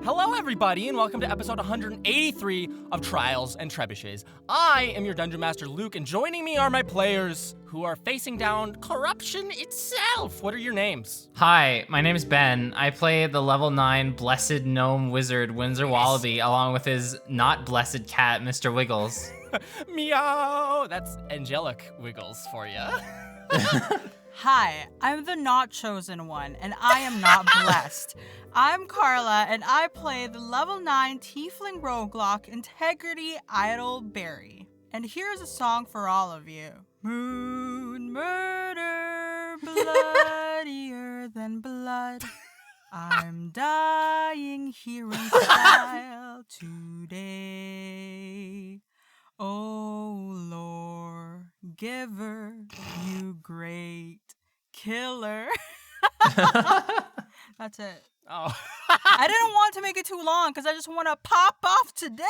Hello, everybody, and welcome to episode 183 of Trials and Trebuchets. I am your Dungeon Master, Luke, and joining me are my players who are facing down corruption itself. What are your names? Hi, my name is Ben. I play the level 9 Blessed Gnome Wizard Windsor Wallaby along with his not blessed cat, Mr. Wiggles. Meow! That's angelic Wiggles for you. Hi, I'm the not chosen one, and I am not blessed. I'm Carla, and I play the level 9 Tiefling Roguelock Integrity Idol Berry. And here's a song for all of you. Moon murder, bloodier than blood. I'm dying here in style today. Oh, Lord, giver, you great killer. That's it. Oh. I didn't want to make it too long because I just want to pop off today.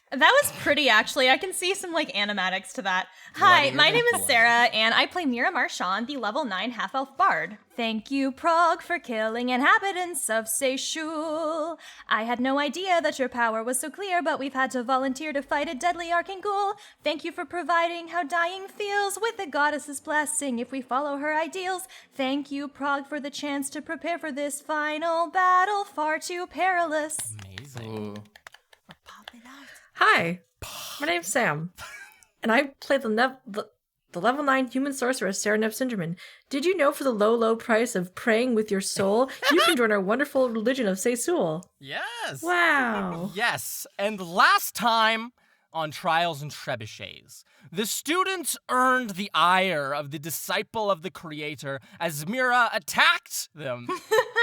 That was pretty, actually. I can see some, animatics to that. Hi, my name is Sarah, and I play Mira Marchand, the level 9 half-elf bard. Thank you, Prague, for killing inhabitants of Seychelles. I had no idea that your power was so clear, but we've had to volunteer to fight a deadly arcane ghoul. Thank you for providing how dying feels with the goddess's blessing if we follow her ideals. Thank you, Prague, for the chance to prepare for this final battle, far too perilous. Amazing. Hi, my name's Sam, and I play the level 9 human sorceress, Sarah Nev Sinderman. Did you know for the low, low price of praying with your soul, you can join our wonderful religion of Seychelles? Yes. Wow. Yes, and last time on Trials and Trebuchets, the students earned the ire of the disciple of the creator as Mira attacked them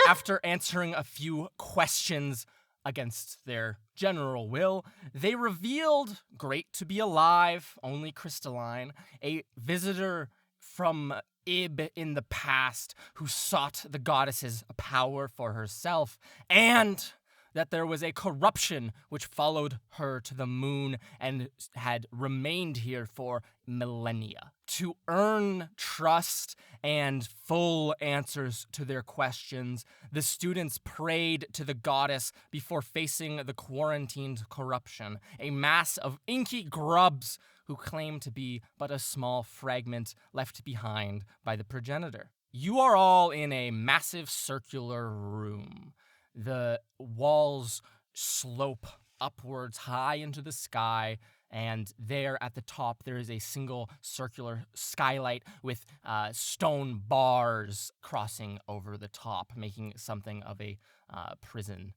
after answering a few questions against their general will. They revealed, great to be alive, only crystalline, a visitor from Ib in the past who sought the goddess's power for herself, and that there was a corruption which followed her to the moon and had remained here for millennia. To earn trust and full answers to their questions, the students prayed to the goddess before facing the quarantined corruption, a mass of inky grubs who claim to be but a small fragment left behind by the progenitor. You are all in a massive circular room. The walls slope upwards high into the sky, and there at the top there is a single circular skylight with stone bars crossing over the top, making something of a prism.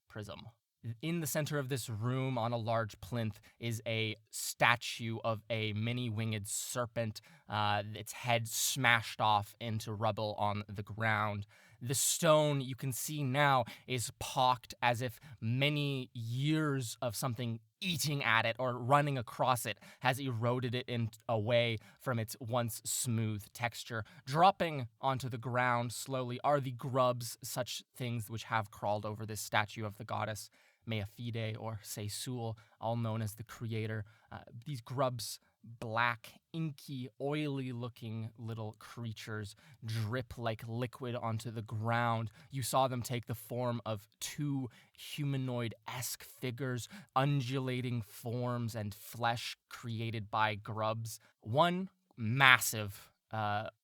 In the center of this room, on a large plinth, is a statue of a many-winged serpent, its head smashed off into rubble on the ground. The stone you can see now is pocked as if many years of something eating at it or running across it has eroded it away from its once smooth texture. Dropping onto the ground slowly are the grubs, such things which have crawled over this statue of the goddess Meafide or Seychelles, all known as the creator. These grubs, black, inky, oily-looking little creatures, drip like liquid onto the ground. You saw them take the form of two humanoid-esque figures, undulating forms and flesh created by grubs. One massive,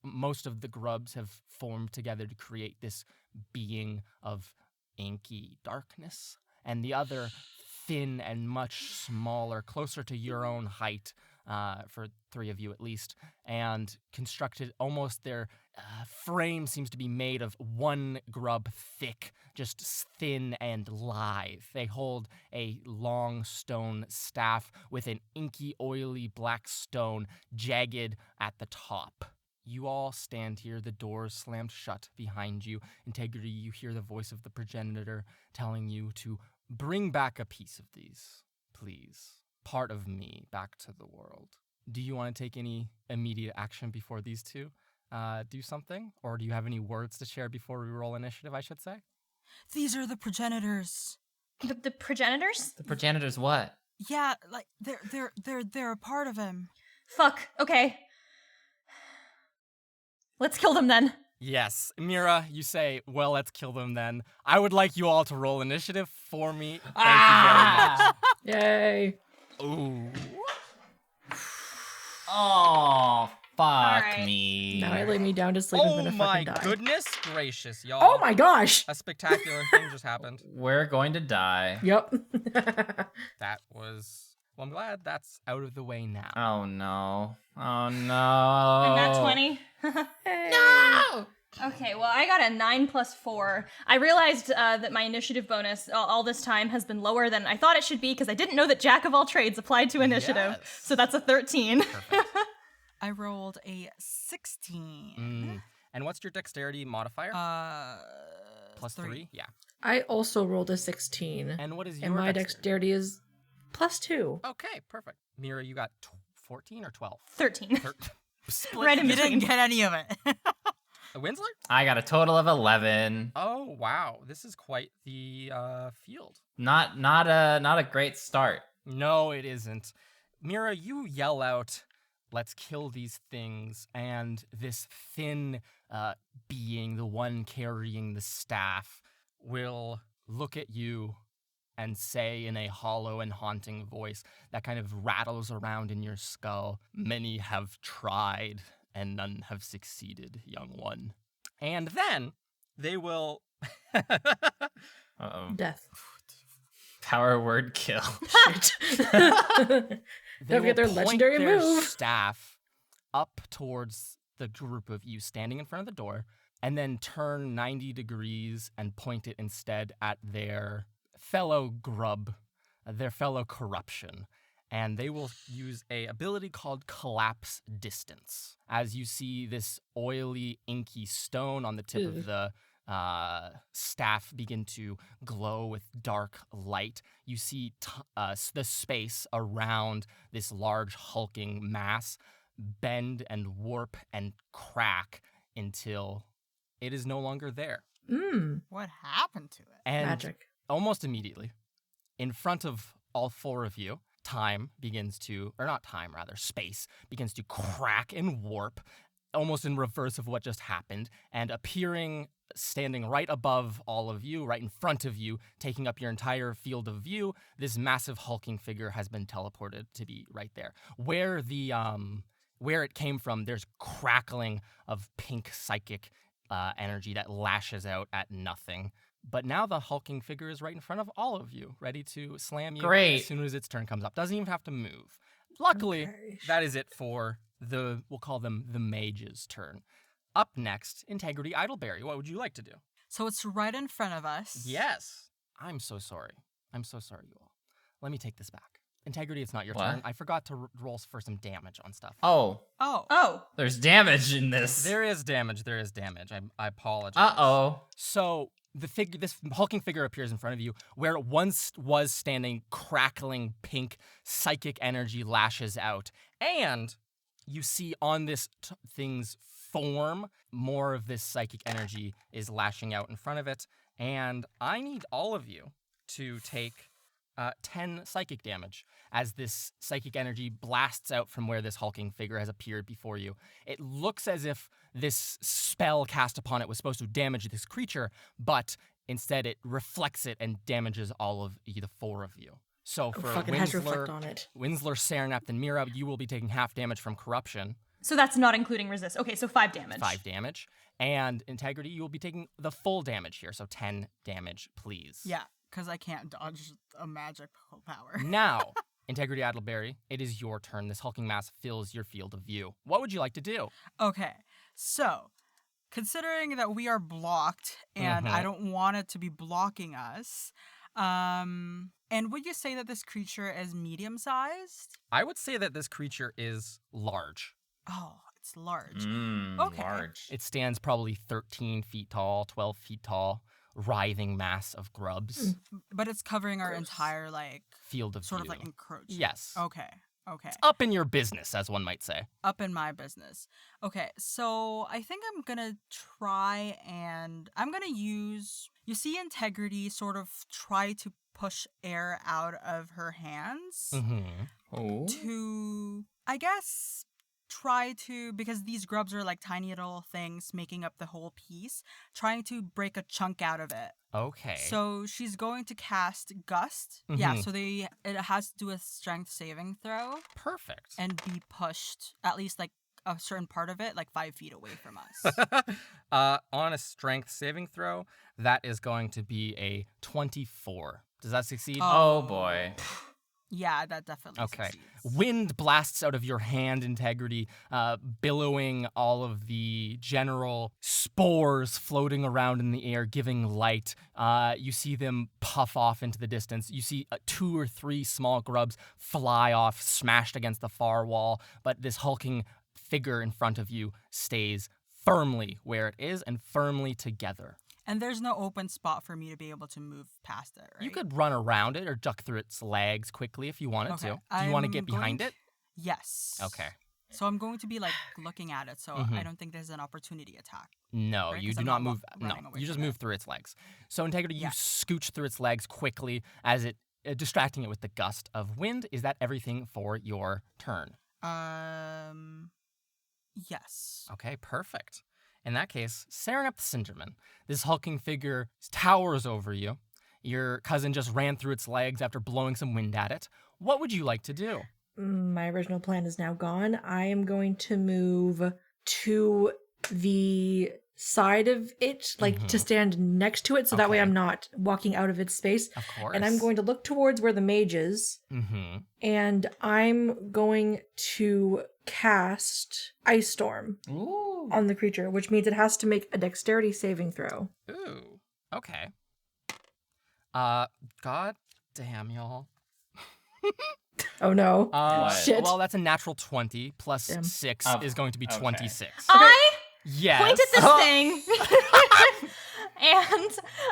most of the grubs have formed together to create this being of inky darkness, and the other thin and much smaller, closer to your own height, for three of you at least, and constructed almost their frame seems to be made of one grub thick, just thin and lithe. They hold a long stone staff with an inky, oily black stone jagged at the top. You all stand here, the doors slammed shut behind you. Integrity, you hear the voice of the progenitor telling you to bring back a piece of these, please. Part of me back to the world. Do you want to take any immediate action before these two do something? Or do you have any words to share before we roll initiative, I should say? These are the progenitors. The progenitors? The progenitors what? Yeah, they're a part of him. Fuck, okay. Let's kill them then. Yes. Mira, you say, well, let's kill them then. I would like you all to roll initiative for me. Thank Yay. you very much. Ooh. Oh, fuck Alright. me. Now I lay me down to sleep and Oh gonna my fucking die. goodness gracious, y'all. Oh my gosh. A spectacular thing just happened. We're going to die. Yep. That was... Well, I'm glad that's out of the way now. Oh no. Oh no. I'm at 20. No. Okay, well, I got a 9 plus 4. I realized that my initiative bonus all this time has been lower than I thought it should be because I didn't know that Jack of all trades applied to initiative. Yes. So that's a 13. Perfect. I rolled a 16. And what's your dexterity modifier? Plus 3? Yeah. I also rolled a 16. And what is your And my dexterity is +2. Okay, perfect. Mira, you got 14 or 12? 13. Split. Right in You between. didn't get any of it. Winsler? I got a total of 11. Oh, wow. This is quite the field. Not a great start. No, it isn't. Mira, you yell out, let's kill these things, and this thin being, the one carrying the staff, will look at you and say in a hollow and haunting voice that kind of rattles around in your skull, many have tried and none have succeeded, young one. And then they will... Uh-oh. Death. Power word kill. Shit. They Don't forget their will point legendary their move. staff up towards the group of you standing in front of the door, and then turn 90 degrees and point it instead at their fellow grub, their fellow corruption. And they will use a ability called Collapse Distance. As you see this oily, inky stone on the tip of the staff begin to glow with dark light, you see the space around this large hulking mass bend and warp and crack until it is no longer there. What happened to it? And Magic. almost immediately, in front of all four of you, space begins to crack and warp, almost in reverse of what just happened, and appearing standing right above all of you, right in front of you, taking up your entire field of view, this massive hulking figure has been teleported to be right there. Where it came from, there's crackling of pink psychic energy that lashes out at nothing. But now the hulking figure is right in front of all of you, ready to slam you Great. as soon as its turn comes up. Doesn't even have to move. Luckily, Okay. that is it for we'll call them the mage's turn. Up next, Integrity Idleberry. What would you like to do? So it's right in front of us. Yes. I'm so sorry. I'm so sorry, you all. Let me take this back. Integrity, it's not your What? turn. I forgot to roll for some damage on stuff. Oh, Oh. Oh. there's damage in this. There is damage. I apologize. Uh-oh. So this hulking figure appears in front of you, where it once was standing, crackling pink psychic energy lashes out, and you see on this thing's form, more of this psychic energy is lashing out in front of it, and I need all of you to take 10 psychic damage as this psychic energy blasts out from where this hulking figure has appeared before you. It looks as if this spell cast upon it was supposed to damage this creature, but instead it reflects it and damages all of the four of you. So for Fucking has reflect on it. Winsler, Saranap, and Mira, you will be taking half damage from corruption, So that's not including resist. Okay, so 5 damage. 5 damage, and Integrity, you will be taking the full damage here, so 10 damage, please. Yeah, because I can't dodge a magic power. Now, Integrity Adleberry, it is your turn. This hulking mass fills your field of view. What would you like to do? Okay, so considering that we are blocked and I don't want it to be blocking us, and would you say that this creature is medium-sized? I would say that this creature is large. Oh, it's large. Okay. Large. It stands probably 13 feet tall, 12 feet tall, writhing mass of grubs. But it's covering our Gross. entire, like, Field of sort view. of like encroach. Yes. Okay. Okay. Up in your business, as one might say. Up in my business. Okay, so I think I'm gonna try and I'm gonna use, you see Integrity sort of try to push air out of her hands Mm-hmm. Oh. to, I guess, try to, because these grubs are like tiny little things making up the whole piece, trying to break a chunk out of it. Okay. So she's going to cast Gust. Yeah, so it has to do a strength saving throw Perfect. and be pushed at least like a certain part of it, like 5 feet away from us. On a strength saving throw, that is going to be a 24. Does that succeed? Oh boy. Yeah, that definitely Okay. succeeds. Wind blasts out of your hand, Integrity, billowing all of the general spores floating around in the air, giving light. You see them puff off into the distance. You see 2 or 3 small grubs fly off, smashed against the far wall, but this hulking figure in front of you stays firmly where it is and firmly together. And there's no open spot for me to be able to move past it, right? You could run around it or duck through its legs quickly if you wanted to. Do you want to get behind it? Yes. Okay. So I'm going to be like looking at it, so I don't think there's an opportunity attack. No, Right? you 'Cause do I'm not not move. No, running away you just from move it. through its legs. So Integrity, Yeah. you scooch through its legs quickly as it distracting it with the gust of wind. Is that everything for your turn? Yes. Okay, perfect. In that case, Serenep Cinderman, this hulking figure towers over you. Your cousin just ran through its legs after blowing some wind at it. What would you like to do? My original plan is now gone. I am going to move to the side of it, like to stand next to it, so that way Okay. I'm not walking out of its space. Of course. And I'm going to look towards where the mage is, and I'm going to cast Ice Storm Ooh. on the creature, which means it has to make a dexterity saving throw. Ooh. Okay. God damn, y'all. Oh no. What? Shit. Well, that's a natural 20 plus Damn. 6 Oh, is going to be okay. 26. I Yes. point at this thing. And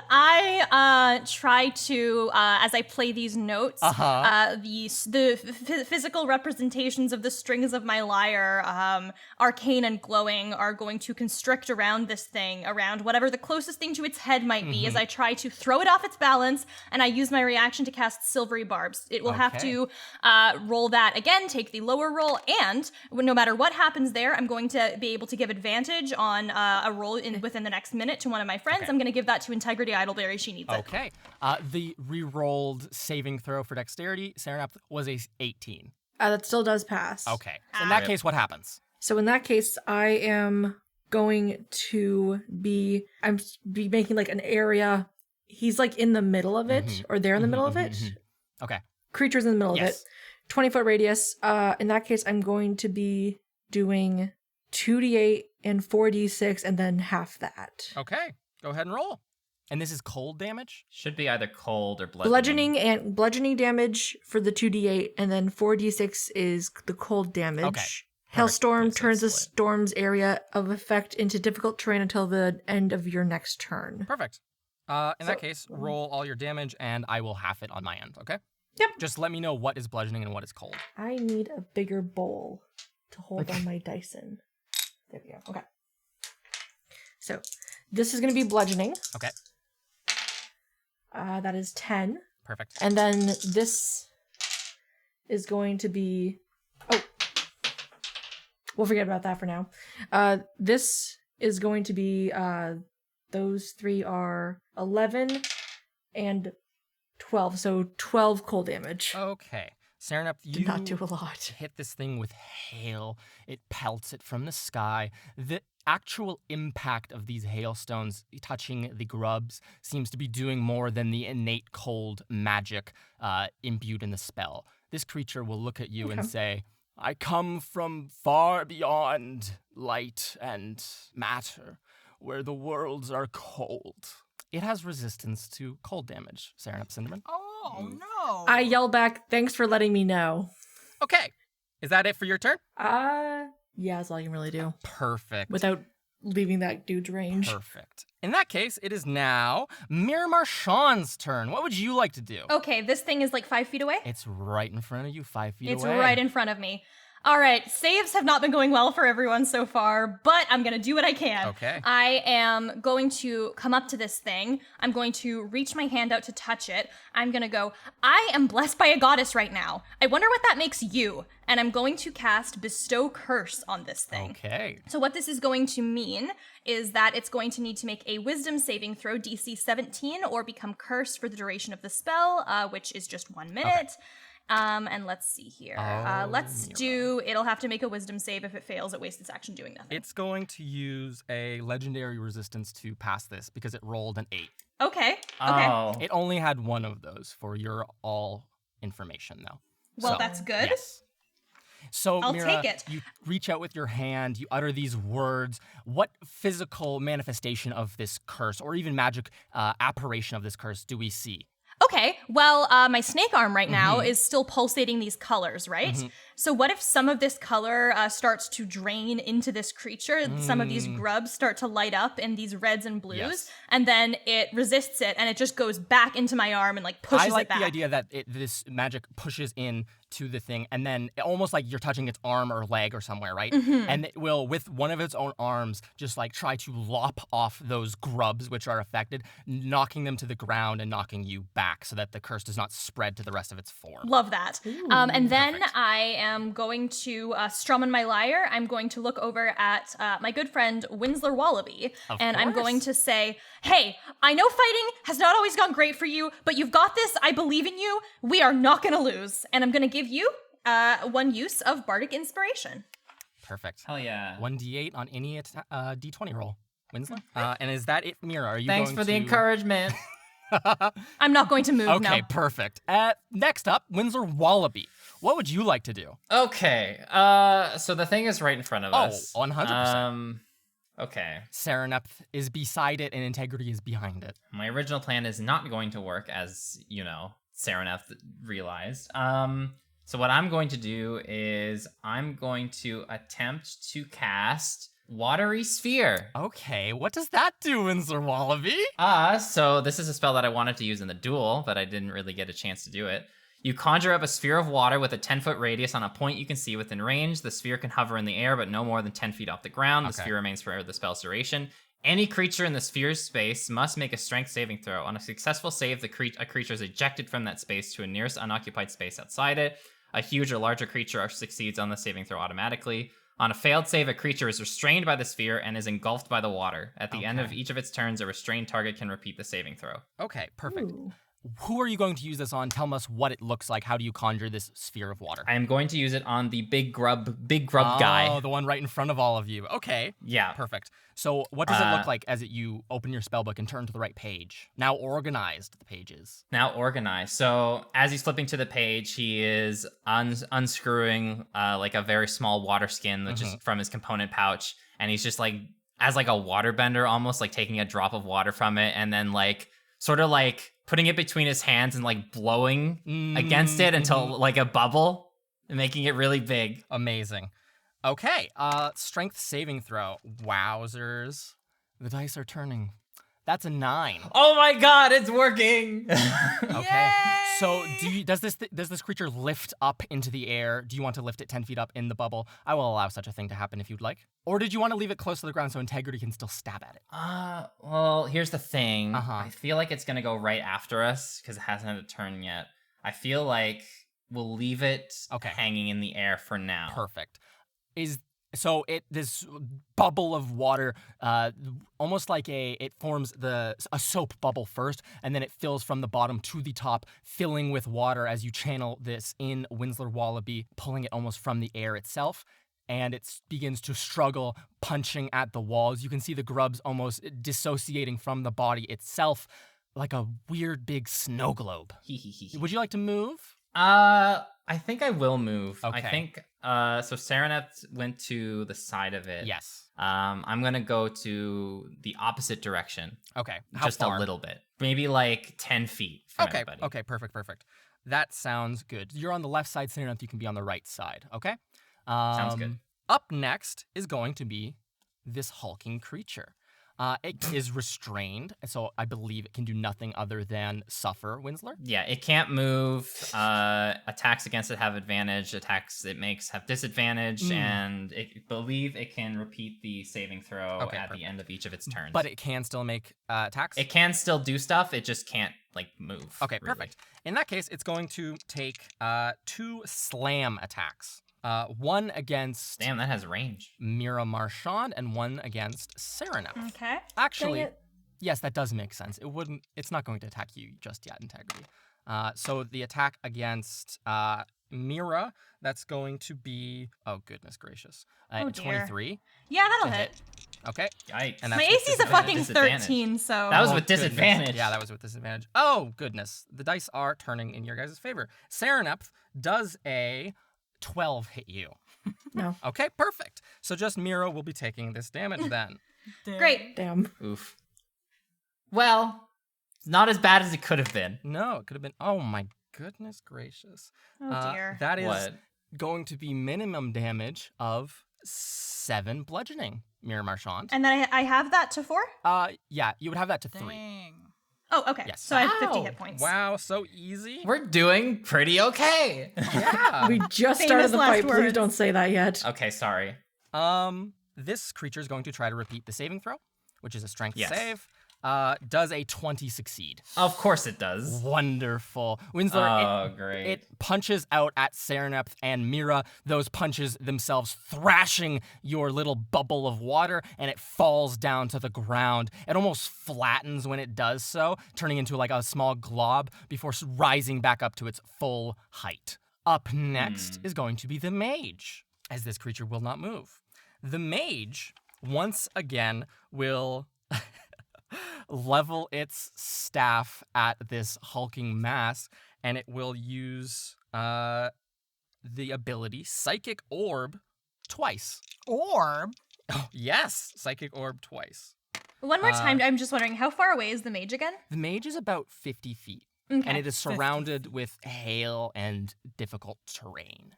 I try to, as I play these notes, the physical representations of the strings of my lyre, arcane and glowing, are going to constrict around this thing, around whatever the closest thing to its head might be, as I try to throw it off its balance, and I use my reaction to cast Silvery Barbs. It will have Okay. to roll that again, take the lower roll, and no matter what happens there, I'm going to be able to give advantage on a roll within the next minute to one of my friends. I'm going to give that to Integrity Idleberry. She needs it. Okay. The re-rolled saving throw for dexterity, Serenap, was a 18. That still does pass. Okay. So in that case, what happens? So in that case, I am going to be making like an area. He's like in the middle of it, or they're in the middle of it. Okay. Creature's in the middle of Yes. it. 20-foot radius. In that case, I'm going to be doing 2d8 and 4d6 and then half that. Okay. Go ahead and roll. And this is cold damage? Should be either cold or bludgeoning. Bludgeoning damage for the 2d8, and then 4d6 is the cold damage. Okay. Hailstorm Perfect. turns the Split. storm's area of effect into difficult terrain until the end of your next turn. Perfect. In that case, roll all your damage, and I will half it on my end, okay? Yep. Just let me know what is bludgeoning and what is cold. I need a bigger bowl to hold all my dice in. There we go. Okay. So this is going to be bludgeoning. Okay. That is 10. Perfect. And then this is going to be... Oh. We'll forget about that for now. This is going to be... those three are 11 and 12. So 12 cold damage. Okay. Serenap, you Did not do a lot. hit this thing with hail. It pelts it from the sky. The actual impact of these hailstones touching the grubs seems to be doing more than the innate cold magic imbued in the spell. This creature will look at you and say, I come from far beyond light and matter, where the worlds are cold. It has resistance to cold damage, Serenap Cinderman. Oh no! I yell back, thanks for letting me know. Okay. Is that it for your turn? Yeah, that's all you can really do. Perfect. Without leaving that dude's range. Perfect. In that case, it is now Miramar Sean's turn. What would you like to do? Okay, this thing is like 5 feet away. It's right in front of you, 5 feet It's away. right in front of me. All right, saves have not been going well for everyone so far, but I'm gonna do what I can. Okay. I am going to come up to this thing. I'm going to reach my hand out to touch it. I'm gonna go, I am blessed by a goddess right now. I wonder what that makes you. And I'm going to cast Bestow Curse on this thing. Okay. So what this is going to mean is that it's going to need to make a wisdom saving throw DC 17 or become cursed for the duration of the spell, which is just 1 minute. And let's see here. Let's do, it'll have to make a wisdom save. If it fails, it wastes its action doing nothing. It's going to use a legendary resistance to pass this because it rolled an 8. Okay. Oh. It only had one of those for your all information, though. Well, So, that's good. Yes. So, I'll Mira, take it. you reach out with your hand, you utter these words. What physical manifestation of this curse, or even magic apparition of this curse, do we see? Okay, well, my snake arm right now is still pulsating these colors, right? So what if some of this color starts to drain into this creature? Some of these grubs start to light up in these reds and blues, Yes. and then it resists it, and it just goes back into my arm and like pushes I like it back. the idea that this magic pushes in to the thing, and then almost like you're touching its arm or leg or somewhere, right? And it will, with one of its own arms, just like try to lop off those grubs which are affected, knocking them to the ground and knocking you back so that the curse does not spread to the rest of its form. Love that. And then perfect. I am going to strum on my lyre. I'm going to look over at my good friend Winsler Wallaby, and I'm course. going to say, hey, I know fighting has not always gone great for you, but you've got this. I believe in you. We are not going to lose. And I'm going to give you 1 use of Bardic Inspiration. Perfect. Hell yeah. 1d8 on any d20 roll. Winslow? And is that it, Mira? Are you Thanks going for the to... encouragement. I'm not going to move now. Okay, perfect. Next up, Winslow Wallaby. What would you like to do? Okay. So the thing is right in front of us. 100%. Okay. Sereneth is beside it and Integrity is behind it. My original plan is not going to work, as you know, Sereneth realized. So what I'm going to do is I'm going to attempt to cast Watery Sphere. Okay, what does that do, Winslow Wallaby? So this is a spell that I wanted to use in the duel, but I didn't really get a chance to do it. You conjure up a sphere of water with a 10-foot radius on a point you can see within range. The sphere can hover in the air, but no more than 10 feet off the ground. The Okay. sphere remains for the spell's duration. Any creature in the sphere's space must make a strength saving throw. On a successful save, a creature is ejected from that space to a nearest unoccupied space outside it. A huge or larger creature succeeds on the saving throw automatically. On a failed save, a creature is restrained by the sphere and is engulfed by the water. At the end of Okay. each of its turns, a restrained target can repeat the saving throw. Okay, perfect. Ooh. Who are you going to use this on? Tell us what it looks like. How do you conjure this sphere of water? I am going to use it on the big grub guy. Oh, the one right in front of all of you. Okay, Yeah. perfect. So what does it look like as you open your spellbook and turn to the right page? Now organized, the pages. Now organized. So as he's flipping to the page, he is unscrewing like a very small water skin that's just from his component pouch, and he's just like as like a waterbender, almost like taking a drop of water from it, and then like sort of like putting it between his hands and like blowing against it until like a bubble, and making it really big. Amazing. Okay, strength saving throw. Wowzers. The dice are turning. That's a 9. Oh my god, it's working! Okay. So does this creature lift up into the air? Do you want to lift it 10 feet up in the bubble? I will allow such a thing to happen if you'd like. Or did you want to leave it close to the ground so Integrity can still stab at it? Well, here's the thing. Uh-huh. I feel like it's gonna go right after us because it hasn't had a turn yet. I feel like we'll leave it hanging in the air for now. Perfect. This bubble of water, almost like it forms a soap bubble first, and then it fills from the bottom to the top, filling with water as you channel this in Winslow Wallaby, pulling it almost from the air itself. And it begins to struggle, punching at the walls. You can see the grubs almost dissociating from the body itself, like a weird big snow globe. Would you like to move? I think I will move. I Okay. think so Sereneth went to the side of it. Yes. I'm gonna go to the opposite direction. Okay. How Just far? a little bit. Maybe like 10 feet from Okay. everybody. Okay. Perfect. That sounds good. You're on the left side, Sereneth. You can be on the right side. Okay. Sounds good. Up next is going to be this hulking creature. It is restrained, so I believe it can do nothing other than suffer, Winsler. Yeah, it can't move. Attacks against it have advantage. Attacks it makes have disadvantage, and I believe it can repeat the saving throw at the end of each of its turns. But it can still make attacks? It can still do stuff. It just can't move. Okay, really. perfect. In that case, it's going to take 2 slam attacks. One against Damn, that has range. Mira Marchand and one against Serenep. Okay. Actually, Dang it. yes, that does make sense. It's not going to attack you just yet, Integrity. So the attack against Mira, that's going to be, oh goodness gracious, Oh, dear. 23 Yeah, that'll to hit. Okay. Yikes. And My that's with AC's a fucking disadvantage. 13, so. That was Oh, with goodness. disadvantage. Yeah, that was with disadvantage. Oh, goodness. The dice are turning in your guys' favor. Serenep, does a 12 hit you? No. Okay, perfect. So just Mira will be taking this damage then. Great. Damn. Oof. Well, it's not as bad as it could have been. No, it could have been. Oh my goodness gracious. Oh, dear. That is What? going to be minimum damage of 7 bludgeoning, Mira Marchand. And then I have that to 4? Yeah, you would have that to 3. Dang. Oh, okay. Yes. So I have 50 Wow. hit points. Wow, so easy. We're doing pretty okay. Yeah. We just Famous started the last fight. Please words. don't say that yet. Okay, sorry. This creature is going to try to repeat the saving throw, which is a strength Yes. save. Does a 20 succeed? Of course it does. Wonderful. Winsler, Oh, great. it punches out at Serenep and Mira, those punches themselves thrashing your little bubble of water, and it falls down to the ground. It almost flattens when it does so, turning into like a small glob before rising back up to its full height. Up next is going to be the mage, as this creature will not move. The mage, once again, will level its staff at this hulking mass, and it will use the ability Psychic Orb twice. Orb? Oh, yes, Psychic Orb twice. One more time, I'm just wondering, how far away is the mage again? The mage is about 50 feet, Okay. and it is surrounded with hail and difficult terrain.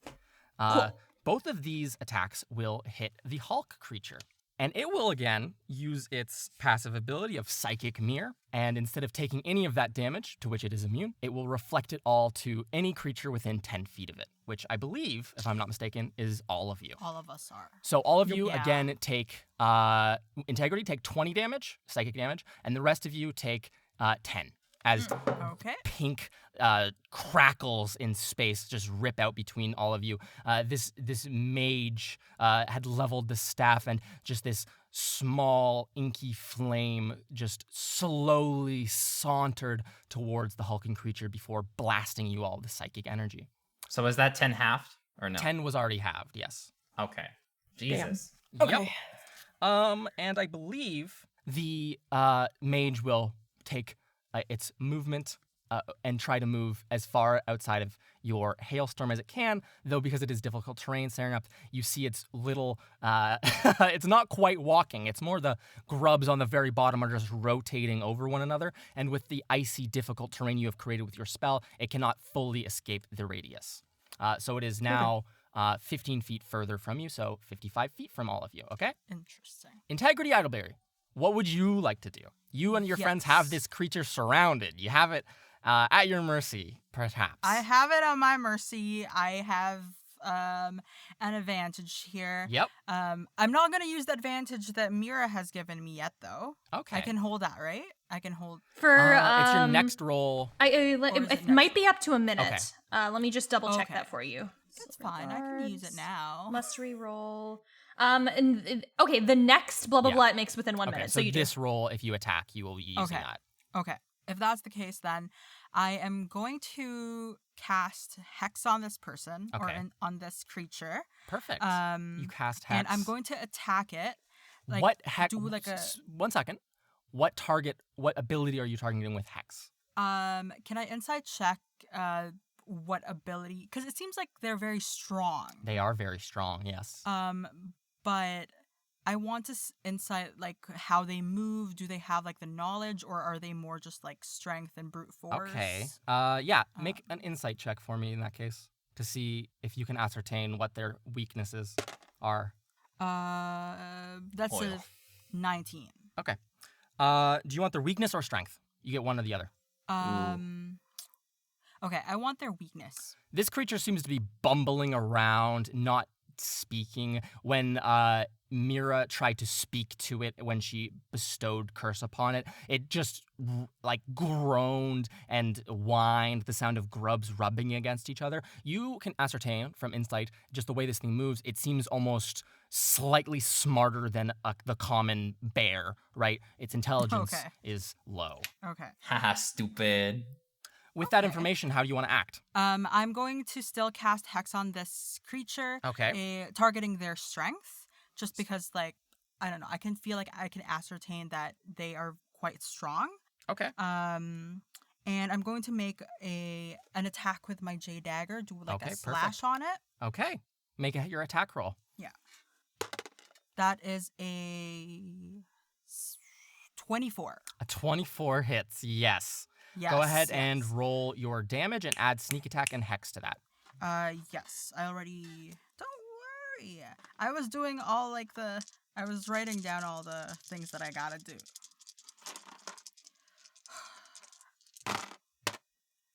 Cool. Both of these attacks will hit the Hulk creature. And it will again use its passive ability of Psychic Mirror, and instead of taking any of that damage, to which it is immune, it will reflect it all to any creature within 10 feet of it, which I believe, if I'm not mistaken, is all of you. All of us are. So all of you, Yeah. again, take Integrity, take 20 damage, psychic damage, and the rest of you take 10, as Okay. pink crackles in space just rip out between all of you. This mage had leveled the staff, and just this small inky flame just slowly sauntered towards the hulking creature before blasting you all with psychic energy. So is that 10 halved or no? 10 was already halved, yes. Okay. Jesus. Yep. And I believe the mage will take its movement and try to move as far outside of your hailstorm as it can, though because it is difficult terrain, Serenep, you see its little, it's not quite walking, it's more the grubs on the very bottom are just rotating over one another, and with the icy difficult terrain you have created with your spell, it cannot fully escape the radius. So it is now 15 feet further from you, so 55 feet from all of you, okay? Interesting. Integrity Idleberry, what would you like to do? You and your friends have this creature surrounded. You have it at your mercy, perhaps. I have it on my mercy. I have an advantage here. Yep. I'm not going to use the advantage that Mira has given me yet, though. Okay. I can hold that, right? I can hold. For it's your next roll. Or is it it might be up to a minute. Okay. Let me just double check Okay. that for you. It's fine. I can use it now. Must re-roll. Okay, the next blah blah Yeah. blah it makes within 1 Okay, minute. so you this roll, if you attack, you will be using that. Okay. If that's the case, then I am going to cast Hex on this person or Okay. on this creature. Perfect. Um, You cast Hex. And I'm going to attack it. Like, what hex? do like a 1 second. What ability are you targeting with Hex? Can I inside check what ability? Because it seems like they're very strong. They are very strong, yes. But I want to insight like how they move. Do they have like the knowledge, or are they more just like strength and brute force? Okay. Make an insight check for me in that case to see if you can ascertain what their weaknesses are. That's Oil. a 19. Okay. Do you want their weakness or strength? You get one or the other. Okay, I want their weakness. This creature seems to be bumbling around, not speaking. When Mira tried to speak to it when she bestowed curse upon it, it just like groaned and whined, the sound of grubs rubbing against each other. You can ascertain from insight just the way this thing moves. It seems almost slightly smarter than the common bear, right? Its intelligence is low. Okay. Haha, stupid. With that information, how do you want to act? I'm going to still cast Hex on this creature. Okay. Targeting their strength, just because, like, I don't know, I can feel like I can ascertain that they are quite strong. Okay. And I'm going to make an attack with my J dagger, do like a slash on it. Okay. Make your attack roll. Yeah. That is a 24. A 24 hits, yes. Yes. Go ahead and roll your damage and add sneak attack and hex to that. Yes. I already... Don't worry. I was doing all, like, I was writing down all the things that I gotta do.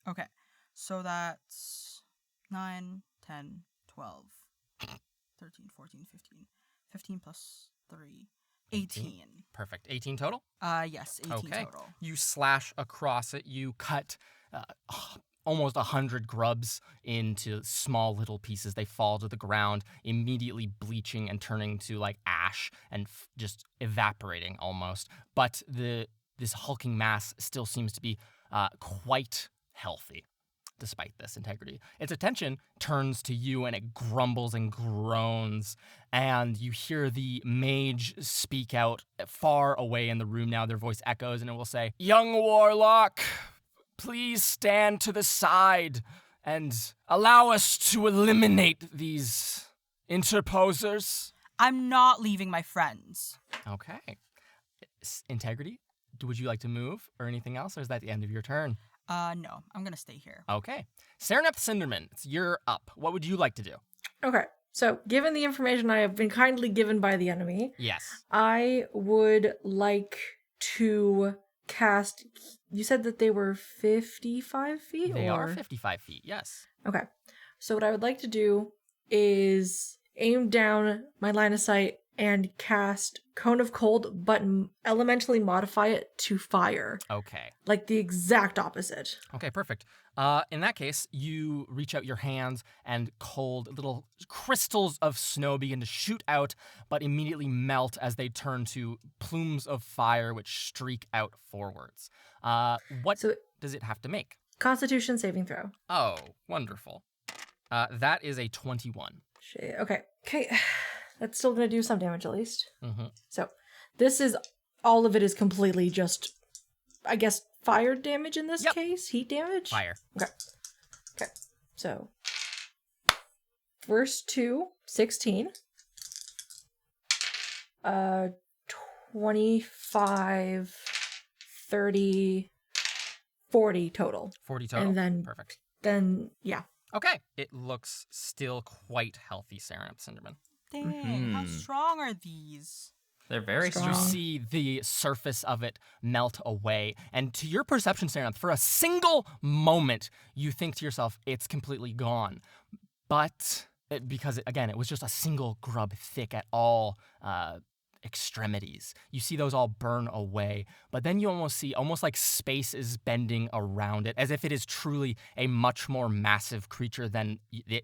Okay. So that's 9, 10, 12, 13, 14, 15. 15 plus 3. 18. Perfect. 18 total? Yes, 18 okay. total. You slash across it. You cut almost 100 grubs into small little pieces. They fall to the ground, immediately bleaching and turning to like ash and just evaporating almost. But this hulking mass still seems to be quite healthy. Despite this integrity, its attention turns to you and it grumbles and groans, and you hear the mage speak out far away in the room now. Their voice echoes and it will say, "Young warlock, please stand to the side and allow us to eliminate these interposers." I'm not leaving my friends. Okay. Integrity, would you like to move or anything else, or is that the end of your turn? No, I'm gonna stay here. Okay. Sereneth Cinderman, you're up. What would you like to do? Okay, so given the information I have been kindly given by the enemy, Yes. I would like to cast... You said that they were 55 feet? They are 55 feet, yes. Okay, so what I would like to do is aim down my line of sight and cast Cone of Cold, but elementally modify it to fire. Okay. Like the exact opposite. Okay, perfect. In that case, you reach out your hands and cold little crystals of snow begin to shoot out, but immediately melt as they turn to plumes of fire which streak out forwards. What does it have to make? Constitution saving throw. Oh, wonderful. That is a 21. Shit. Okay. That's still going to do some damage at least. Mm-hmm. So this is, all of it is completely just, I guess, fire damage in this case? Heat damage? Fire. Okay. So first two, 16. 25, 30, 40 total. 40 total. And then, perfect. Then, yeah. Okay. It looks still quite healthy, Sereneth Cinderman. Dang, how strong are these? They're very strong. You see the surface of it melt away, and to your perception, Sereneth, for a single moment, you think to yourself, it's completely gone. But, because, it was just a single grub thick at all extremities. You see those all burn away, but then you almost see, like space is bending around it, as if it is truly a much more massive creature than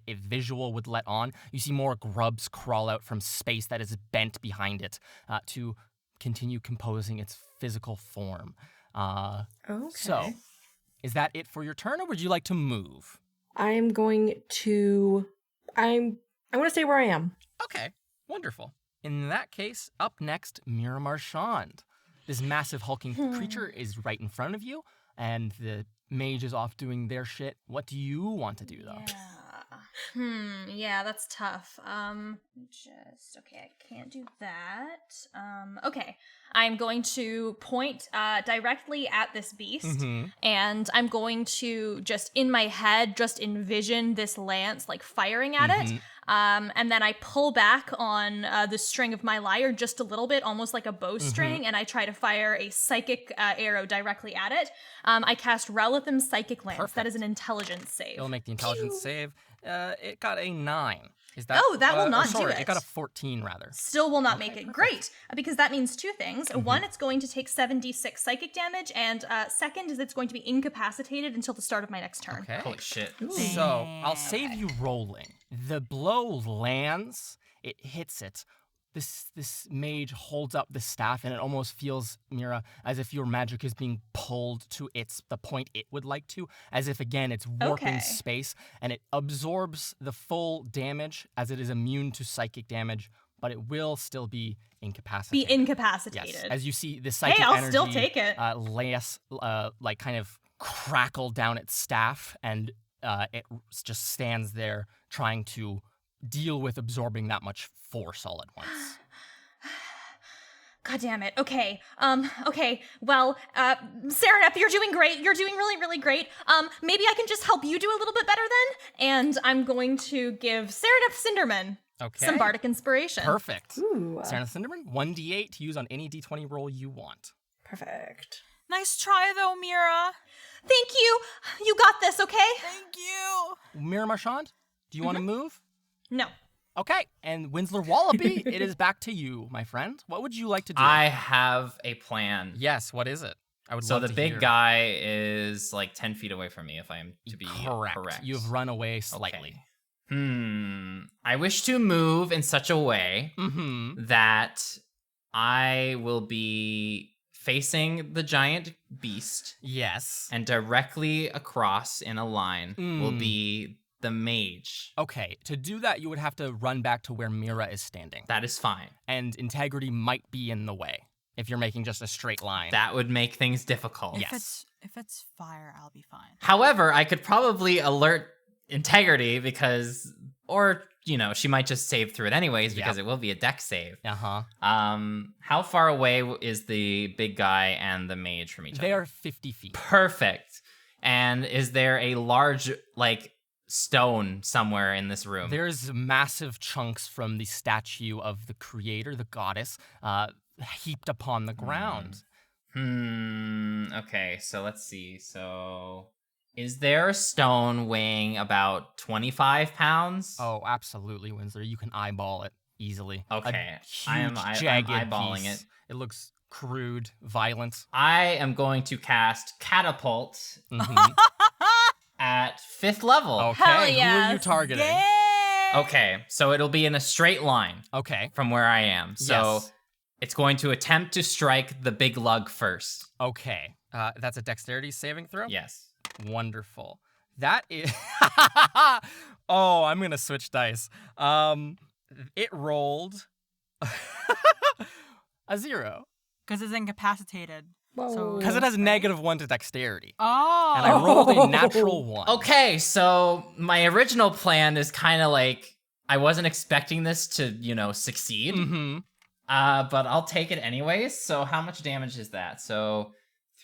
a visual would let on. You see more grubs crawl out from space that is bent behind it to continue composing its physical form. Okay. So, is that it for your turn, or would you like to move? I'm going to stay where I am. Okay, wonderful. In that case, up next, Mira Marchand. This massive hulking creature is right in front of you, and the mage is off doing their shit. What do you want to do, though? Yeah, that's tough. Okay, I can't do that. Okay, I'm going to point directly at this beast, and I'm going to just, in my head, just envision this lance, like, firing at it. and then I pull back on the string of my lyre just a little bit, almost like a bowstring, and I try to fire a psychic arrow directly at it. I cast Relithim's Psychic Lance. Perfect. That is an intelligence save. It'll make the intelligence save. It got a 9. Is that? Oh, that will not sorry, do it. It got a 14 rather. Still will not make it. Great, because that means two things. Mm-hmm. One, it's going to take 7d6 psychic damage, and second is it's going to be incapacitated until the start of my next turn. Okay. Holy shit. So I'll save you rolling. The blow lands. It hits it. This mage holds up the staff, and it almost feels, Mira, as if your magic is being pulled to the point it would like to, as if, again, it's warping Okay. space, and it absorbs the full damage as it is immune to psychic damage, but it will still be Be incapacitated. incapacitated. Yes, as you see the psychic Hey, I'll energy still take it. like kind of crackle down its staff, and it just stands there trying to deal with absorbing that much force all at once. God damn it. Okay. Okay. Well, Serenep, you're doing great. You're doing really, really great. Maybe I can just help you do a little bit better then. And I'm going to give Serenep Cinderman Okay. some bardic inspiration. Perfect. Ooh, Sarah Cinderman, 1d8 to use on any d20 roll you want. perfect. Nice try, though, Mira. Thank you. You got this, okay? Thank you. Mira Marchand, do you want to move? No. Okay, and Winsler Wallaby, it is back to you, my friend. What would you like to do? I have a plan. Yes, what is it? I would So love the to big hear. guy is like 10 feet away from me, if I am to be correct. You've run away slightly. Okay. I wish to move in such a way Mm-hmm. that I will be facing the giant beast, Yes. and directly across in a line will Mm. be the mage. Okay, to do that, you would have to run back to where Mira is standing. That is fine. And integrity might be in the way if you're making just a straight line. That would make things difficult. Yes. If it's fire, I'll be fine. However, I could probably alert integrity because, or, you know, she might just save through it anyways because it will be a dex save. Uh-huh. How far away is the big guy and the mage from each They other? are 50 feet. Perfect. And is there a large, like, stone somewhere in this room? There's massive chunks from the statue of the creator, the goddess, heaped upon the ground. Okay, so let's see. So, is there a stone weighing about 25 pounds? Oh, absolutely, Winsler. You can eyeball it easily. Okay, A I'm huge, jagged eyeballing piece. it. It looks crude, violent. I am going to cast Catapult Mhm. at 5th level. Okay, Hell who are you yes. targeting? Yay! Okay, so it'll be in a straight line Okay. from where I am. So Yes. it's going to attempt to strike the big lug first. Okay. That's a dexterity saving throw? Yes. Wonderful. That is. Oh, I'm gonna switch dice. It rolled a 0 Because it's incapacitated. Whoa. because it has -1 to dexterity, Oh. and I rolled a natural 1. Okay, so my original plan is kind of like I wasn't expecting this to, you know, succeed. Mm-hmm. But I'll take it anyways. So how much damage is that? So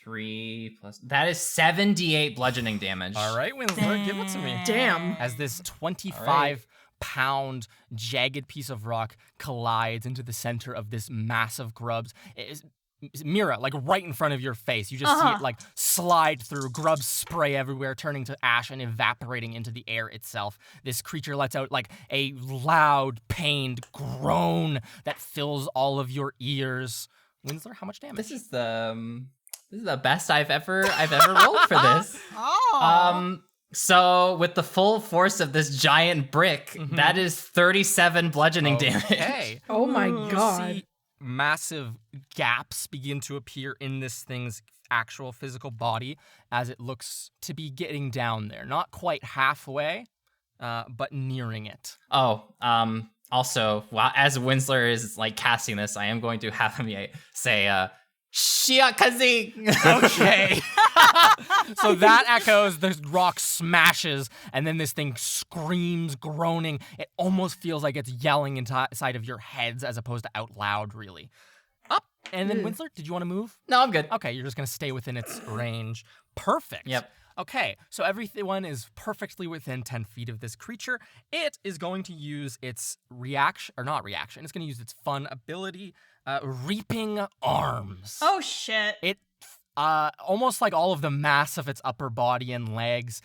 3 plus that is 78 bludgeoning damage. All right, Winslow, give it to me. Damn. As this 25-pound jagged piece of rock collides into the center of this massive grubs. Mira, like right in front of your face. You just see it like slide through, grubs spray everywhere, turning to ash and evaporating into the air itself. This creature lets out like a loud, pained groan that fills all of your ears. Winsler, how much damage? This is the best I've ever rolled for this. Oh. So with the full force of this giant brick, that is 37 bludgeoning damage. Okay. Oh my You god. see massive gaps begin to appear in this thing's actual physical body as it looks to be getting down there. Not quite halfway, but nearing it. Oh, also, as Winsler is like casting this, I am going to have him say, Shiakazi! Okay. So that echoes, the rock smashes, and then this thing screams, groaning. It almost feels like it's yelling inside of your heads as opposed to out loud, really. Up. And then, Winsler, did you want to move? No, I'm good. Okay, you're just going to stay within its range. Perfect. Yep. Okay, so everyone is perfectly within 10 feet of this creature. It is going to use its reaction, or not reaction, it's going to use its fun ability, Reaping Arms. Oh shit. It, almost like all of the mass of its upper body and legs,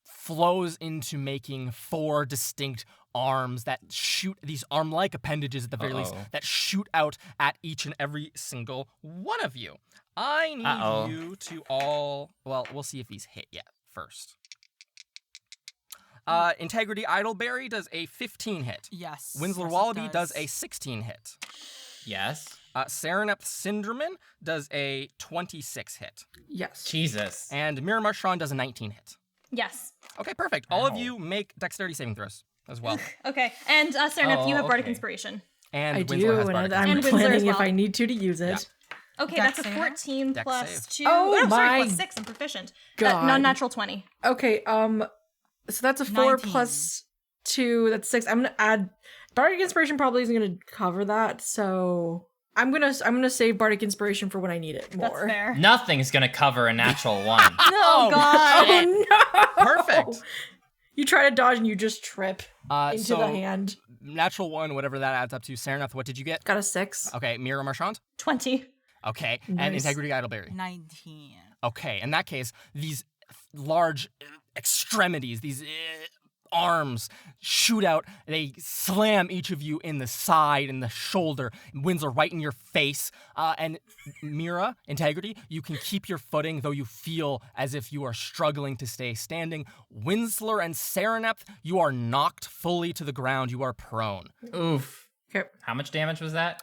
flows into making 4 distinct arms that shoot, these arm-like appendages at the very least, that shoot out at each and every single one of you. I need you to all, well, we'll see if these hit yet first. Integrity Idleberry does a 15 hit. Yes. Winslow yes, it Wallaby does a 16 hit. Yes. Serenep Syndromin does a 26 hit. Yes. Jesus. And Miramar Shran does a 19 hit. Yes. Okay, perfect. All of Ow. you make dexterity saving throws as well. Okay. And Serenep, you have Bardic okay. Inspiration. And I Winslow do, has and Bardic I'm And Winslow as planning if well. I need to use it. Yeah. Okay, Dex that's a save? 14 Dex plus save. 2. Oh sorry, my plus 6. I'm proficient. God. Non-natural 20. Okay, so that's a 4 19. plus 2, that's 6. I'm gonna add Bardic Inspiration probably isn't gonna cover that, so I'm gonna save Bardic Inspiration for when I need it That's more. fair. Nothing's gonna cover a natural 1. Oh, God. Oh no! Perfect. You try to dodge and you just trip into So the hand. natural 1, whatever that adds up to. Sereneth, what did you get? Got a 6. Okay, Mira Marchand? 20. Okay, and Nice. Integrity Idleberry. 19. Okay, in that case, these large extremities, these arms shoot out. They slam each of you in the side, in the shoulder. Winds are right in your face. And Mira, Integrity, you can keep your footing, though you feel as if you are struggling to stay standing. Winsler and Sereneth, you are knocked fully to the ground. You are prone. Oof. Okay. How much damage was that?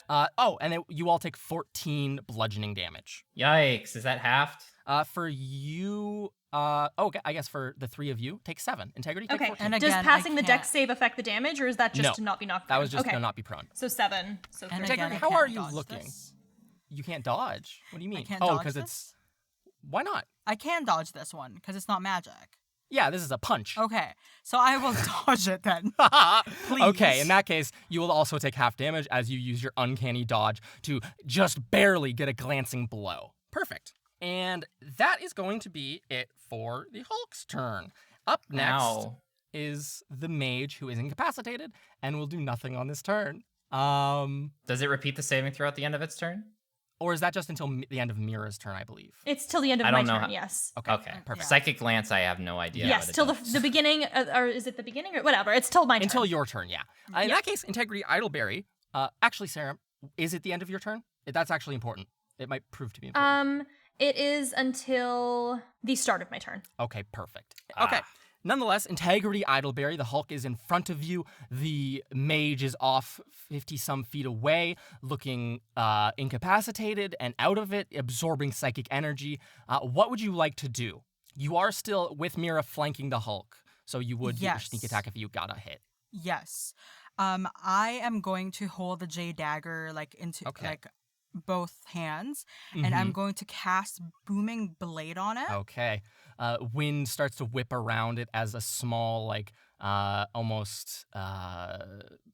You all take 14 bludgeoning damage. Yikes. Is that halved? For you, okay, I guess for the 3 of you, take 7. Integrity, take Okay. 14. And Does again, passing I the can't- dex save affect the damage, or is that just No. to not be knocked That prone? was just okay. to not be prone. So 7. So And 3. Integrity, again, I how can't are you dodge looking? this. You can't dodge. What do you mean? can't Oh, dodge because this? it's. Why not? I can dodge this one because it's not magic. Yeah, this is a punch. Okay, so I will dodge it then. Okay, in that case, you will also take half damage as you use your uncanny dodge to just barely get a glancing blow. Perfect. And that is going to be it for the Hulk's turn. Up next Ow. is the mage, who is incapacitated and will do nothing on this turn. Does it repeat the saving throw at the end of its turn? Or is that just until the end of Mira's turn, I believe? It's till the end of I my don't know turn, how- yes. Okay, Okay. perfect. Psychic Glance, I have no idea. Yes, what it till does. the beginning, or is it the beginning or whatever? It's till my turn. Until your turn, yeah. In Yep. that case, Integrity Idleberry. Actually, Sarah, is it the end of your turn? That's actually important. It might prove to be important. It is until the start of my turn. Okay, perfect. Okay. Nonetheless, Integrity Idleberry, the Hulk is in front of you. The mage is off 50-some feet away, looking incapacitated and out of it, absorbing psychic energy. What would you like to do? You are still with Mira flanking the Hulk, so you would get your sneak Yes. attack if you got a hit. Yes. I am going to hold the J dagger into Okay. both hands, and I'm going to cast Booming Blade on it. Okay. Wind starts to whip around it as a small, almost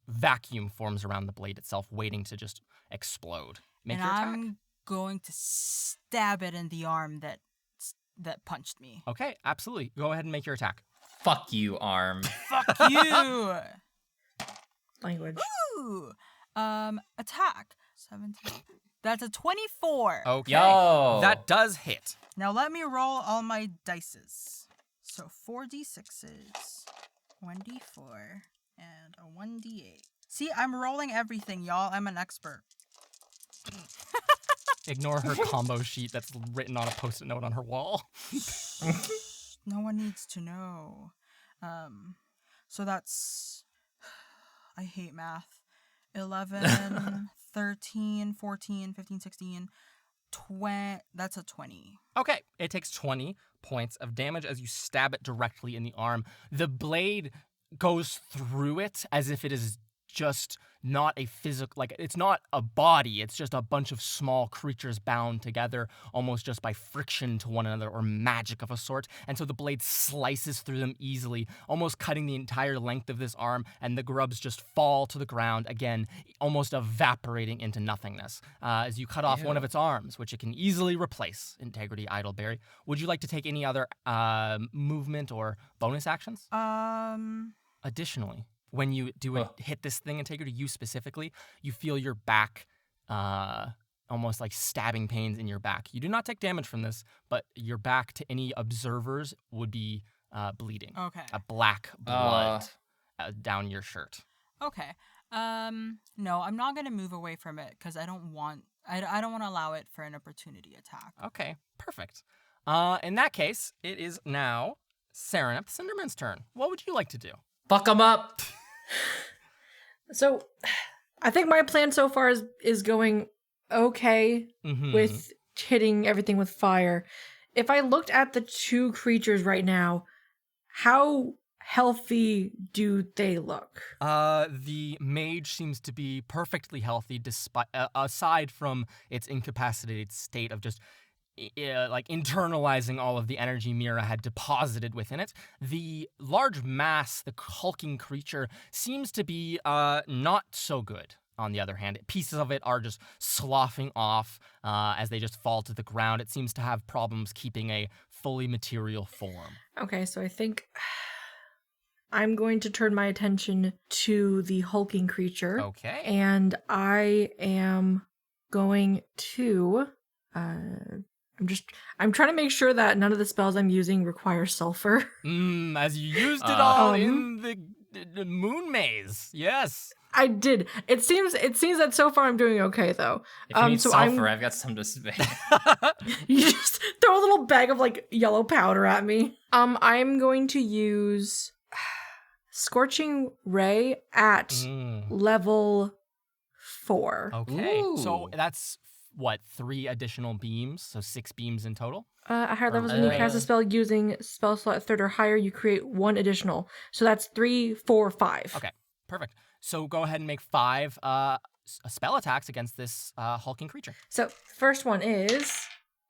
vacuum forms around the blade itself, waiting to just explode. Make and your attack. I'm going to stab it in the arm that punched me. Okay, absolutely. Go ahead and make your attack. Fuck you, arm. Fuck you! Language. Ooh. Attack. 17. That's a 24. Okay. Yo. That does hit. Now let me roll all my dices. So 4d6s, 1d4, and a 1d8. See, I'm rolling everything, y'all. I'm an expert. Ignore her combo sheet that's written on a post-it note on her wall. No one needs to know. So that's... I hate math. 11, 13, 14, 15, 16, 20... That's a 20. Okay, it takes 20 points of damage as you stab it directly in the arm. The blade goes through it as if it is just not a physical, like it's not a body, it's just a bunch of small creatures bound together almost just by friction to one another or magic of a sort. And so the blade slices through them easily, almost cutting the entire length of this arm, and the grubs just fall to the ground, again, almost evaporating into nothingness. As you cut off one of its arms, which it can easily replace, Integrity Idleberry. Would you like to take any other movement or bonus actions? Additionally, when you hit this thing, Integrity, you specifically, you feel your back almost like stabbing pains in your back. You do not take damage from this, but your back to any observers would be bleeding. Okay. A black blood down your shirt. Okay. No, I'm not gonna move away from it because I don't want to allow it for an opportunity attack. Okay, perfect. In that case, it is now Serenep Cinderman's turn. What would you like to do? Fuck them up. So, I think my plan so far is going okay with hitting everything with fire. If I looked at the two creatures right now, how healthy do they look? The mage seems to be perfectly healthy, despite aside from its incapacitated state of just like internalizing all of the energy Mira had deposited within it. The large mass, the hulking creature, seems to be not so good. On the other hand, pieces of it are just sloughing off as they just fall to the ground. It seems to have problems keeping a fully material form. Okay, so I think I'm going to turn my attention to the hulking creature. Okay. And I am going to I'm trying to make sure that none of the spells I'm using require sulfur. As you used it all in the moon maze. Yes. I did. It seems that so far I'm doing okay though. If you need sulfur, I've got some to spare. You just throw a little bag of like yellow powder at me. I'm going to use Scorching Ray at level 4. Okay. Ooh. So that's what, 3 additional beams? So 6 beams in total? At higher levels, when you cast a spell using spell slot 3rd or higher, you create 1 additional. So that's 3, 4, 5. Okay, perfect. So go ahead and make 5 spell attacks against this hulking creature. So first one is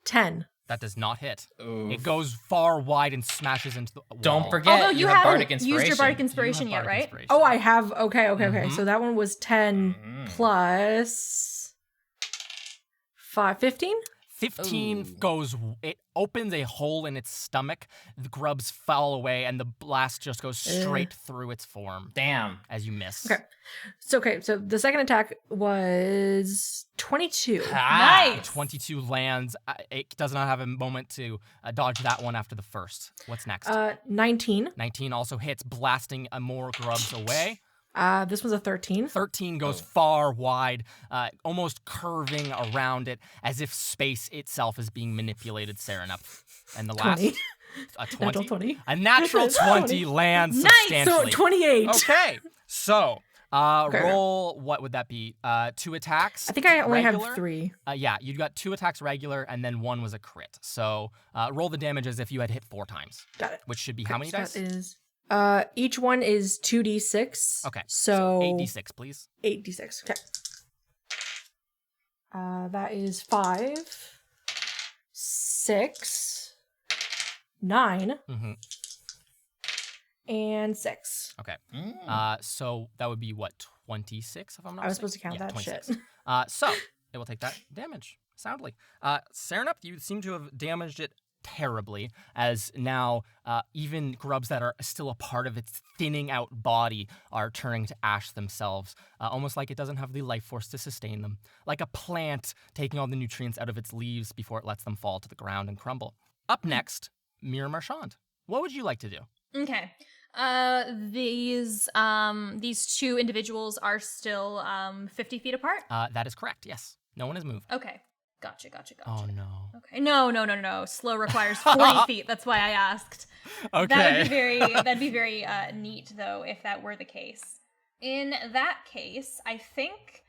10. That does not hit. Oof. It goes far wide and smashes into the wall. Don't forget, Although you have haven't Bardic Inspiration. used your Bardic Inspiration yet, right? Oh, I have. Okay. So that one was 10 plus 5, 15? 15 goes, it opens a hole in its stomach, the grubs fall away, and the blast just goes straight through its form. Damn. As you miss. Okay. So the second attack was 22. Nice. 22 lands. It does not have a moment to dodge that one after the first. What's next? 19. 19 also hits, blasting more grubs away. This one's a 13. 13 goes far wide, almost curving around it as if space itself is being manipulated, Serenep. And the last 20. A 20? Natural 20. A natural 20 lands Nice! substantially. So 28. Okay. So, Okay. roll, what would that be? 2 attacks? I think I only regular? have 3. Yeah, you got 2 attacks regular, and then 1 was a crit. So, roll the damage as if you had hit 4 times. Got it. Which should be how many So dice? that is each one is 2d6. Okay. So 8d6, please. 8d6. Okay. That is 5, 6, 9, Mm-hmm. and 6. Okay. So that would be what, 26 if I'm not I was mistaken? supposed to count that 26. shit. So it will take that damage soundly. Serenep, you seem to have damaged it terribly, as now even grubs that are still a part of its thinning out body are turning to ash themselves, almost like it doesn't have the life force to sustain them, like a plant taking all the nutrients out of its leaves before it lets them fall to the ground and crumble. Up next, Mira Marchand. What would you like to do? Okay. These two individuals are still 50 feet apart? That is correct, yes. No one has moved. Okay. Gotcha. Oh, no. Okay. No. Slow requires 40 feet. That's why I asked. Okay. That'd be very neat, though, if that were the case. In that case, I think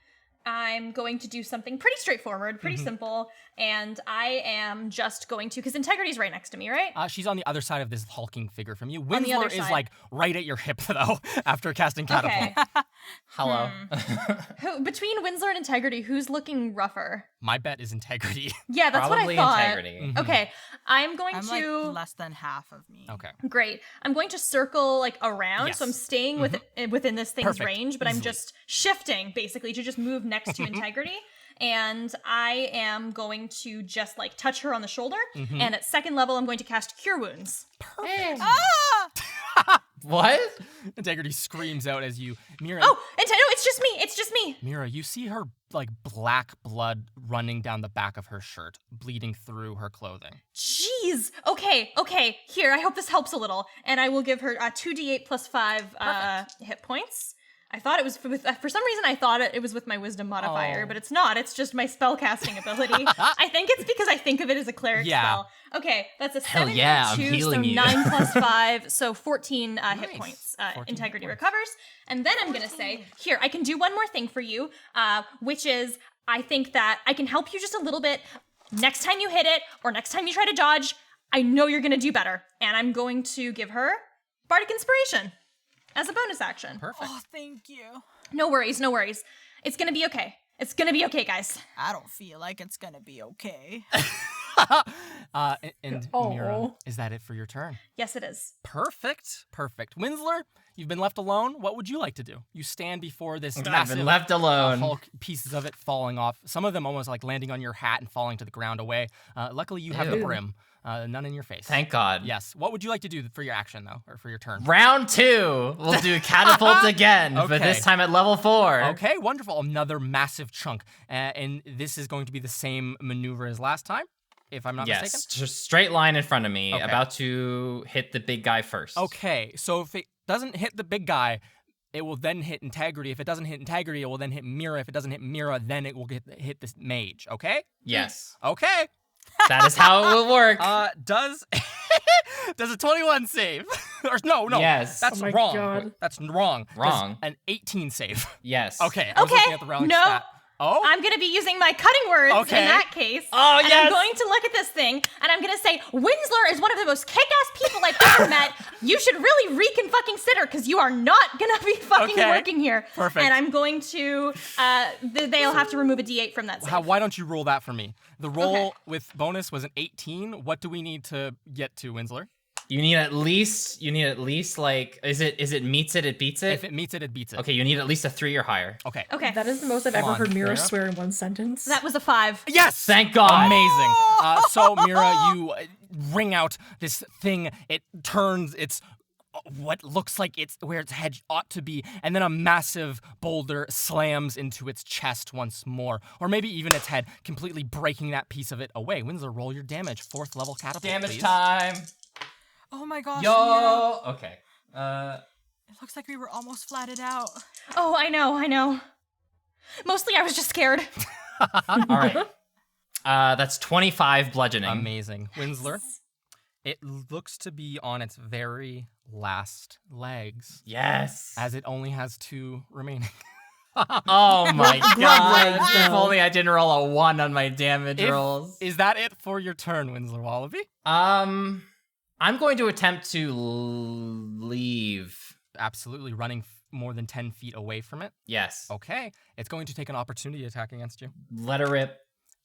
I'm going to do something pretty straightforward, pretty simple, and I am just going to, because Integrity's right next to me, right? She's on the other side of this hulking figure from you. On the other Winslow is side. like right at your hip, though, after casting Catapult. Okay. Hello. Between Winslow and Integrity, who's looking rougher? My bet is integrity. Yeah, that's Probably what I thought. integrity. Okay, I'm going I'm to. like less than half of me. Okay. Great. I'm going to circle like around, so I'm Yes. staying within this thing's Perfect. range, but I'm Easily. just shifting basically to just move next to Integrity. And I am going to just like touch her on the shoulder. And at second level, I'm going to cast Cure Wounds. Ah! What? Integrity screams out as you, Mira. Oh, no, it's just me. It's just me. Mira, you see her like black blood running down the back of her shirt, bleeding through her clothing. Jeez. Okay. Here, I hope this helps a little. And I will give her 2d8 plus 5 hit points. I thought it was for some reason I thought it was with my wisdom modifier, Oh. but it's not. It's just my spell casting ability. I think it's because I think of it as a cleric Yeah. spell. Okay, that's a Hell 7 yeah, and I'm 2, healing so you. 9 plus 5, so 14 hit Nice. points. 14 Integrity hit points. recovers. And then I'm going to say, here, I can do one more thing for you, which is I think that I can help you just a little bit. Next time you hit it, or next time you try to dodge, I know you're going to do better. And I'm going to give her Bardic Inspiration as a bonus action. Perfect. Oh, thank you. No worries. It's gonna be okay. It's gonna be okay, guys. I don't feel like it's gonna be okay. And Oh. Mira, is that it for your turn? Yes, it is. Perfect. Winsler, you've been left alone. What would you like to do? You stand before this I've massive been left alone. Hulk, pieces of it falling off. Some of them almost like landing on your hat and falling to the ground away. Luckily, you have the Ew. brim. None in your face. Thank God. Yes. What would you like to do for your action, though, or for your turn? Round 2. We'll do catapult again, but Okay. this time at level 4. Okay, wonderful. Another massive chunk. And this is going to be the same maneuver as last time, if I'm not mistaken. Yes, just straight line in front of me, Okay. about to hit the big guy first. Okay, so if it doesn't hit the big guy, it will then hit Integrity. If it doesn't hit Integrity, it will then hit Mira. If it doesn't hit Mira, then it will hit this mage. Okay? Yes, Okay. that is how it will work. Does a 21 save? Or no. Yes. That's Oh my wrong. God. That's wrong. Does Wrong. an 18 save. Yes. Okay. I was looking at the relic no. stat. Oh? I'm gonna be using my cutting words Okay. in that case. Oh, and yes. I'm going to look at this thing and I'm gonna say, Winsler is one of the most kick-ass people I've ever met. You should really reconsider because you are not gonna be fucking Okay. working here. Perfect. And I'm going to they'll have to remove a D8 from that save. Why don't you roll that for me? The roll Okay. with bonus was an 18. What do we need to get to, Winsler? You need at least like, is it meets it beats it? If it meets it, it beats it. Okay, you need at least a 3 or higher. Okay. Okay. That is the most I've Come ever on, heard Mira Mira. swear in one sentence. That was a 5. Yes! Thank God. Amazing. So, Mira, you ring out this thing. It turns its what looks like it's where its head ought to be, and then a massive boulder slams into its chest once more, or maybe even its head, completely breaking that piece of it away. Winslow, roll your damage. 4th level catapult, Damage please. time. Oh my gosh. Yo. Mira. Okay. It looks like we were almost flatted out. Oh, I know. Mostly I was just scared. All right. That's 25 bludgeoning. Amazing. Winslow, it looks to be on its very last legs, Yes. as it only has 2 remaining. Oh my God. legs, If though. only I didn't roll a 1 on my damage rolls. Is that it for your turn, Winslow Wallaby? I'm going to attempt to leave. Absolutely, running more than 10 feet away from it. Yes. Okay, it's going to take an opportunity attack against you. Let her rip.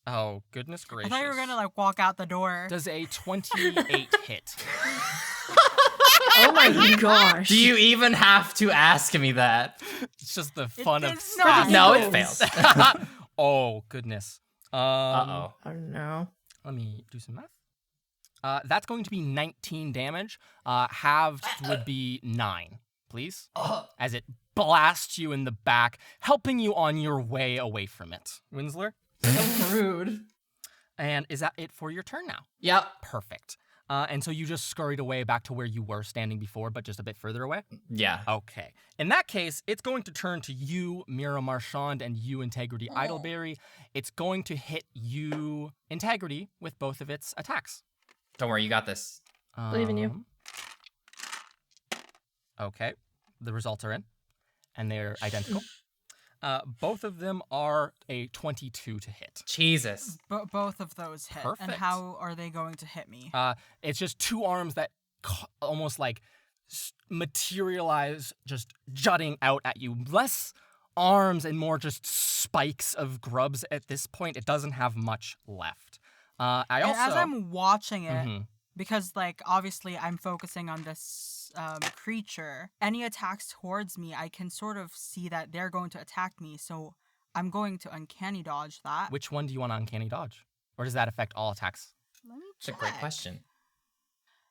Oh, goodness I gracious. thought you were gonna like walk out the door. Does a 28 hit? Oh my gosh. Do you even have to ask me that? It's just the fun of does not. No, Yes. it fails. Oh, goodness. Uh-oh. Oh no. Let me do some math. That's going to be 19 damage. Halved would be 9, please. As it blasts you in the back, helping you on your way away from it. Winslow? So rude. And is that it for your turn now? Yep. Perfect. And so you just scurried away back to where you were standing before, but just a bit further away? Yeah. Okay. In that case, it's going to turn to you, Mira Marchand, and you, Integrity Idleberry. It's going to hit you, Integrity, with both of its attacks. Don't worry, you got this. Believe in you. Okay. The results are in, and they're identical. Both of them are a 22 to hit. Jesus. Both of those hit. Perfect. And how are they going to hit me? It's just 2 arms that almost like materialize, just jutting out at you. Less arms and more just spikes of grubs at this point. It doesn't have much left. As I'm watching it, Mhm. because like obviously I'm focusing on this creature, any attacks towards me, I can sort of see that they're going to attack me. So I'm going to uncanny dodge that. Which one do you want to uncanny dodge? Or does that affect all attacks? Let me It's a check. great question.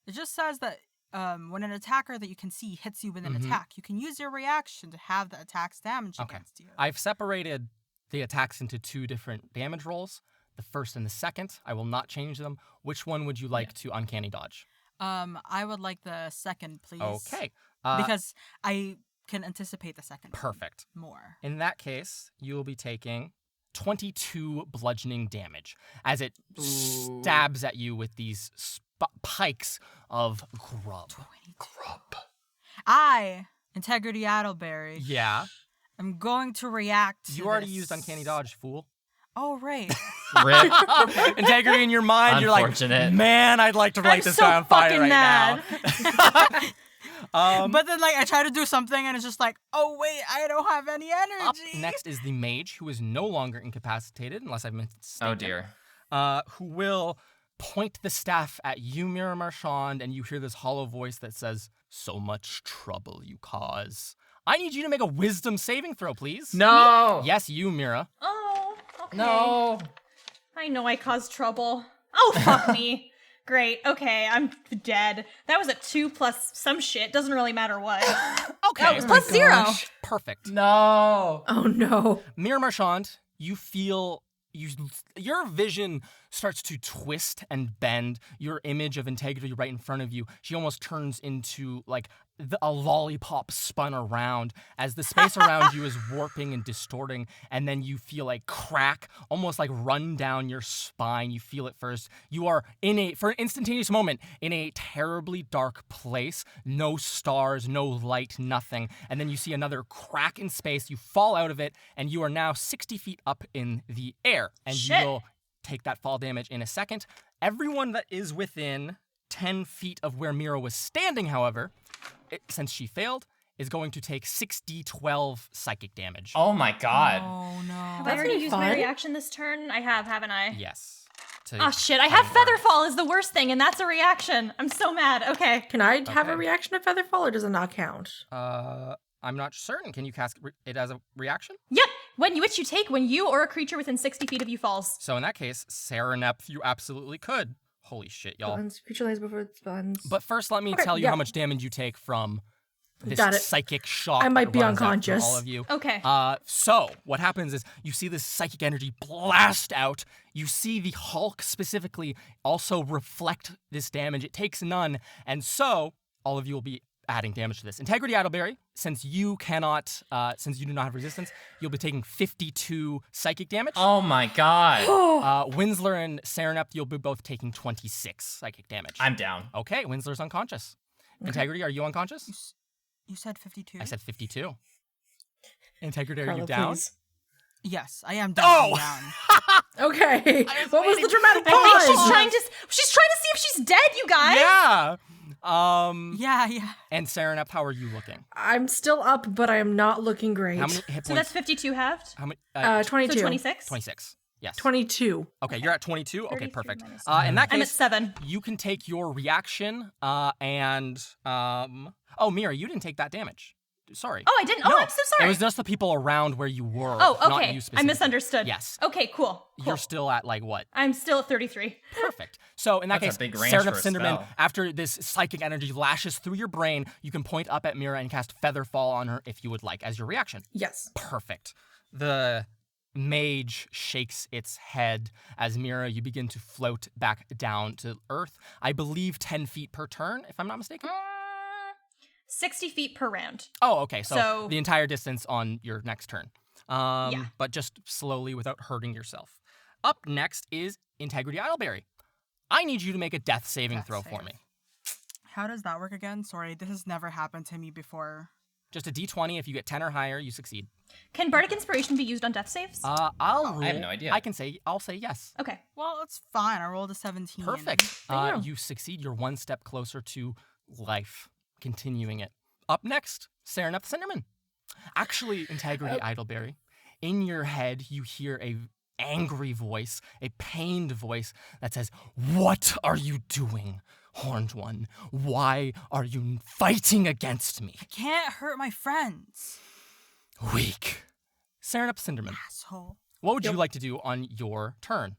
It just says that when an attacker that you can see hits you with an attack, you can use your reaction to have the attack's damage Okay. against you. I've separated the attacks into 2 different damage rolls. The first and the second. I will not change them. Which one would you like to uncanny dodge? I would like the second, please. Okay. Because I can anticipate the second one Perfect. more. In that case, you will be taking 22 bludgeoning damage as it stabs at you with these pikes of grub. I, Integrity Addleberry, Yeah. I'm going to react to You already this. used uncanny dodge, fool. Oh, right. Rip. Integrity in your mind, you're like, Unfortunate. man, I'd like to light I'm this so guy on fire fucking right mad. now. But then, like, I try to do something, and it's just like, oh, wait, I don't have any energy. Up next is the mage, who is no longer incapacitated, unless I've missed. Oh dear. Who will point the staff at you, Mira Marchand, and you hear this hollow voice that says, "So much trouble you cause. I need you to make a wisdom saving throw, please." No. Yes, you, Mira. Oh, okay. No. I know I caused trouble. Oh, fuck me. Great. Okay, I'm dead. That was a 2 plus some shit. Doesn't really matter what. Okay. That was plus 0. Perfect. No. Oh no. Mira Marchand, you feel your vision starts to twist and bend. Your image of Integrity right in front of you, she almost turns into like a lollipop spun around as the space around you is warping and distorting, and then you feel like crack almost like run down your spine. You feel it first. You are for an instantaneous moment in a terribly dark place, no stars, no light, nothing, and then you see another crack in space. You fall out of it, and you are now 60 feet up in the air, and Shit. you will take that fall damage in a second. Everyone that is within 10 feet of where Mira was standing, however, since she failed, is going to take 6d12 psychic damage. Oh my god. Oh, no. Have I That's already pretty used my fun. reaction this turn? I have, haven't I? Yes. Oh shit, I have Featherfall is the worst thing, and that's a reaction. I'm so mad. Okay. Can I have Okay. a reaction to Featherfall, or does it not count? I'm not certain. Can you cast it as a reaction? Yep. Which you take when you or a creature within 60 feet of you falls. So in that case, Serenep, you absolutely could. Holy shit, y'all. Spawns, creature lies before it spawns. But first, let me Okay, tell you yeah. how much damage you take from this Got it. psychic shock. I might that be runs after unconscious. all of you. Okay. So what happens is you see this psychic energy blast out. You see the Hulk specifically also reflect this damage. It takes none, and so all of you will be adding damage to this. Integrity Addleberry, since you do not have resistance, you'll be taking 52 psychic damage. Oh my god. Winsler and Serenep, you'll be both taking 26 psychic damage. I'm down. Okay, Winsler's unconscious. Integrity, are you unconscious? You said 52? I said 52. Integrity, are Carla, you down? please. Yes, I am definitely Oh! down. Okay. What was the dramatic I think she's pause? trying to see if she's dead, you guys. Yeah. Yeah. And Serenep, how are you looking? I'm still up, but I am not looking great. How many hit So that's points? 52 halved. How many? 22. So 26. 26. Yes. 22. Okay, you're at 22. Okay, 33 perfect. minus In that I'm at case, 7. you can take your reaction and oh, Mira, you didn't take that damage. Sorry. Oh, I didn't. Oh, No, I'm so sorry. It was just the people around where you were. Oh, Not okay. you I specifically. misunderstood. Yes. Okay, cool. You're still at like what? I'm still at 33. Perfect. So in that That's a case, big range Serenep for a Cinderman, spell. after this psychic energy lashes through your brain, you can point up at Mira and cast Featherfall on her if you would like as your reaction. Yes. Perfect. The mage shakes its head as Mira, you begin to float back down to Earth. I believe 10 feet per turn, if I'm not mistaken. 60 feet per round. Oh, okay. So So- the entire distance on your next turn. Yeah. But just slowly without hurting yourself. Up next is Integrity Addleberry. I need you to make a death saving Death throw save. for me. How does that work again? Sorry, this has never happened to me before. Just a d20. If you get 10 or higher, you succeed. Can Bardic Inspiration be used on death saves? I'll roll. I have no idea. I'll say yes. Okay. Well, it's fine. I rolled a 17. Perfect. There you go. You succeed. You're one step closer to life. continuing it. Up next, Sereneth Cinderman. Actually, Integrity Idleberry, in your head, you hear a angry voice, a pained voice that says, "What are you doing, Horned One? Why are you fighting against me? I can't hurt my friends. Weak." Sereneth Cinderman, Asshole. what would you like to do on your turn?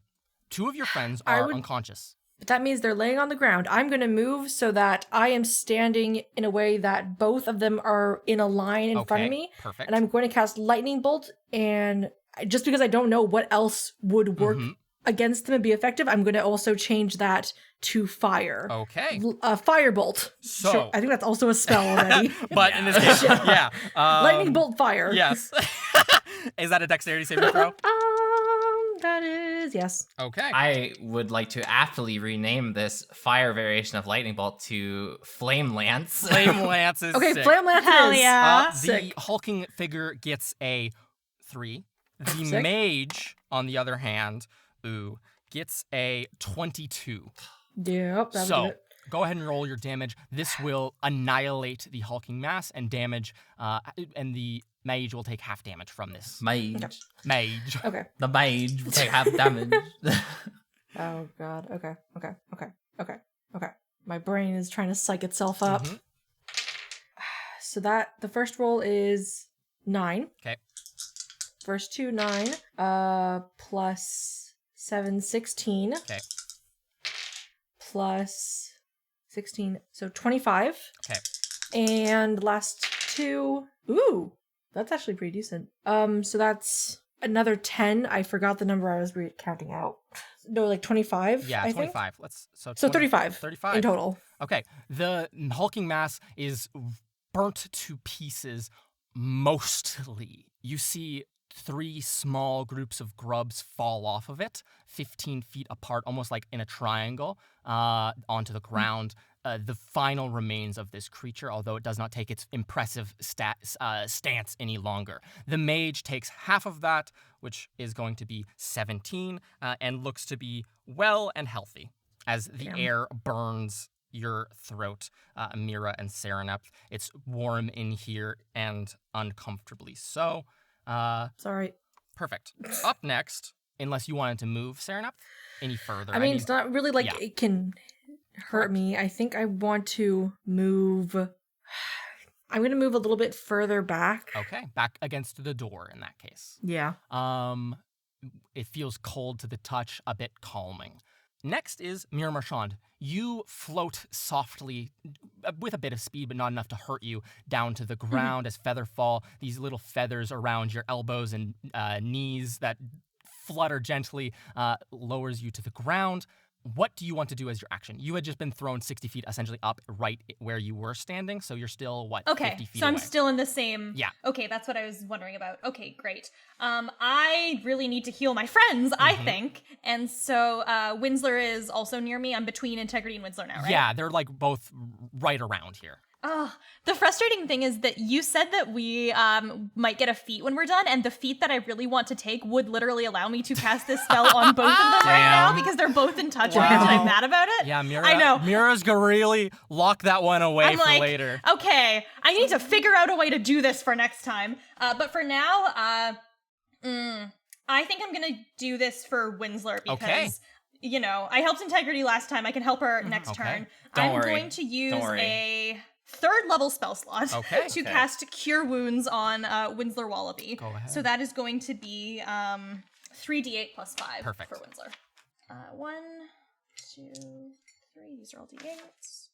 Two of your friends are unconscious. But that means they're laying on the ground. I'm going to move so that I am standing in a way that both of them are in a line in front of me. Perfect. And I'm going to cast Lightning Bolt. And just because I don't know what else would work against them and be effective, I'm going to also change that to fire. Okay. Firebolt. So- Sure, I think that's also a spell already. But in this case, yeah. Lightning Bolt fire. Yes. Is that a dexterity saving throw? That is, yes. Okay. I would like to aptly rename this fire variation of Lightning Bolt to Flame Lance. Flame Lance is Okay, sick. Flame Lance Hell it is. yeah. The Sick. hulking figure gets a 3. The Sick. mage, on the other hand, gets a 22. Yep, that was So, it. go ahead and roll your damage. This will annihilate the hulking mass and damage, and the mage will take half damage from this. Mage. Mage. Okay. The mage will take half damage. Oh god. Okay. My brain is trying to psych itself up. Mhm. So that the first roll is 9. Okay. First 2, 9. Plus 7, 16. Okay. Plus 16, so 25. Okay. And last 2. Ooh, that's actually pretty decent. So that's another 10. I forgot the number I was counting out. No, like 25. Yeah, I 25. Think? So 35. 35 in total. Okay. The hulking mass is burnt to pieces mostly. You see 3 small groups of grubs fall off of it, 15 feet apart, almost like in a triangle, onto the ground. The final remains of this creature, although it does not take its impressive stance any longer. The mage takes half of that, which is going to be 17, and looks to be well and healthy as the Damn. air burns your throat, Mira and Sereneth. It's warm in here and uncomfortably so. Sorry. Perfect. Up next, unless you wanted to move, Sereneth, any further. I mean, it's not really like yeah. it can hurt me. I think I want to move. I'm going to move a little bit further back. Okay, back against the door in that case. Yeah. It feels cold to the touch, a bit calming. Next is Mira Marchand. You float softly, with a bit of speed, but not enough to hurt you, down to the ground as feather fall. These little feathers around your elbows and knees that flutter gently lowers you to the ground. What do you want to do as your action? You had just been thrown 60 feet essentially up right where you were standing, so you're still, 50 Okay, feet so I'm away? still in the same. Yeah. Okay, that's what I was wondering about. Okay, great. I really need to heal my friends, I think, and so Winsler is also near me. I'm between Integrity and Winsler now, right? Yeah, they're like both right around here. Oh, the frustrating thing is that you said that we might get a feat when we're done, and the feat that I really want to take would literally allow me to cast this spell on both of them right now Damn. because they're both in touch with me, and I'm mad about it. Yeah, Mira. I know. Mira's gonna really lock that one away I'm for like, later. okay, I need to figure out a way to do this for next time. But for now, I think I'm gonna do this for Winsler because, Okay. you know, I helped Integrity last time. I can help her next Okay. turn. Don't I'm worry. going to use Don't worry. a 3rd level spell slot Okay. to Okay. cast Cure Wounds on Winsler Wallaby. Go ahead. So that is going to be 3d8 plus 5 Perfect. for Winsler. 1, 2, 3. These are all d8s.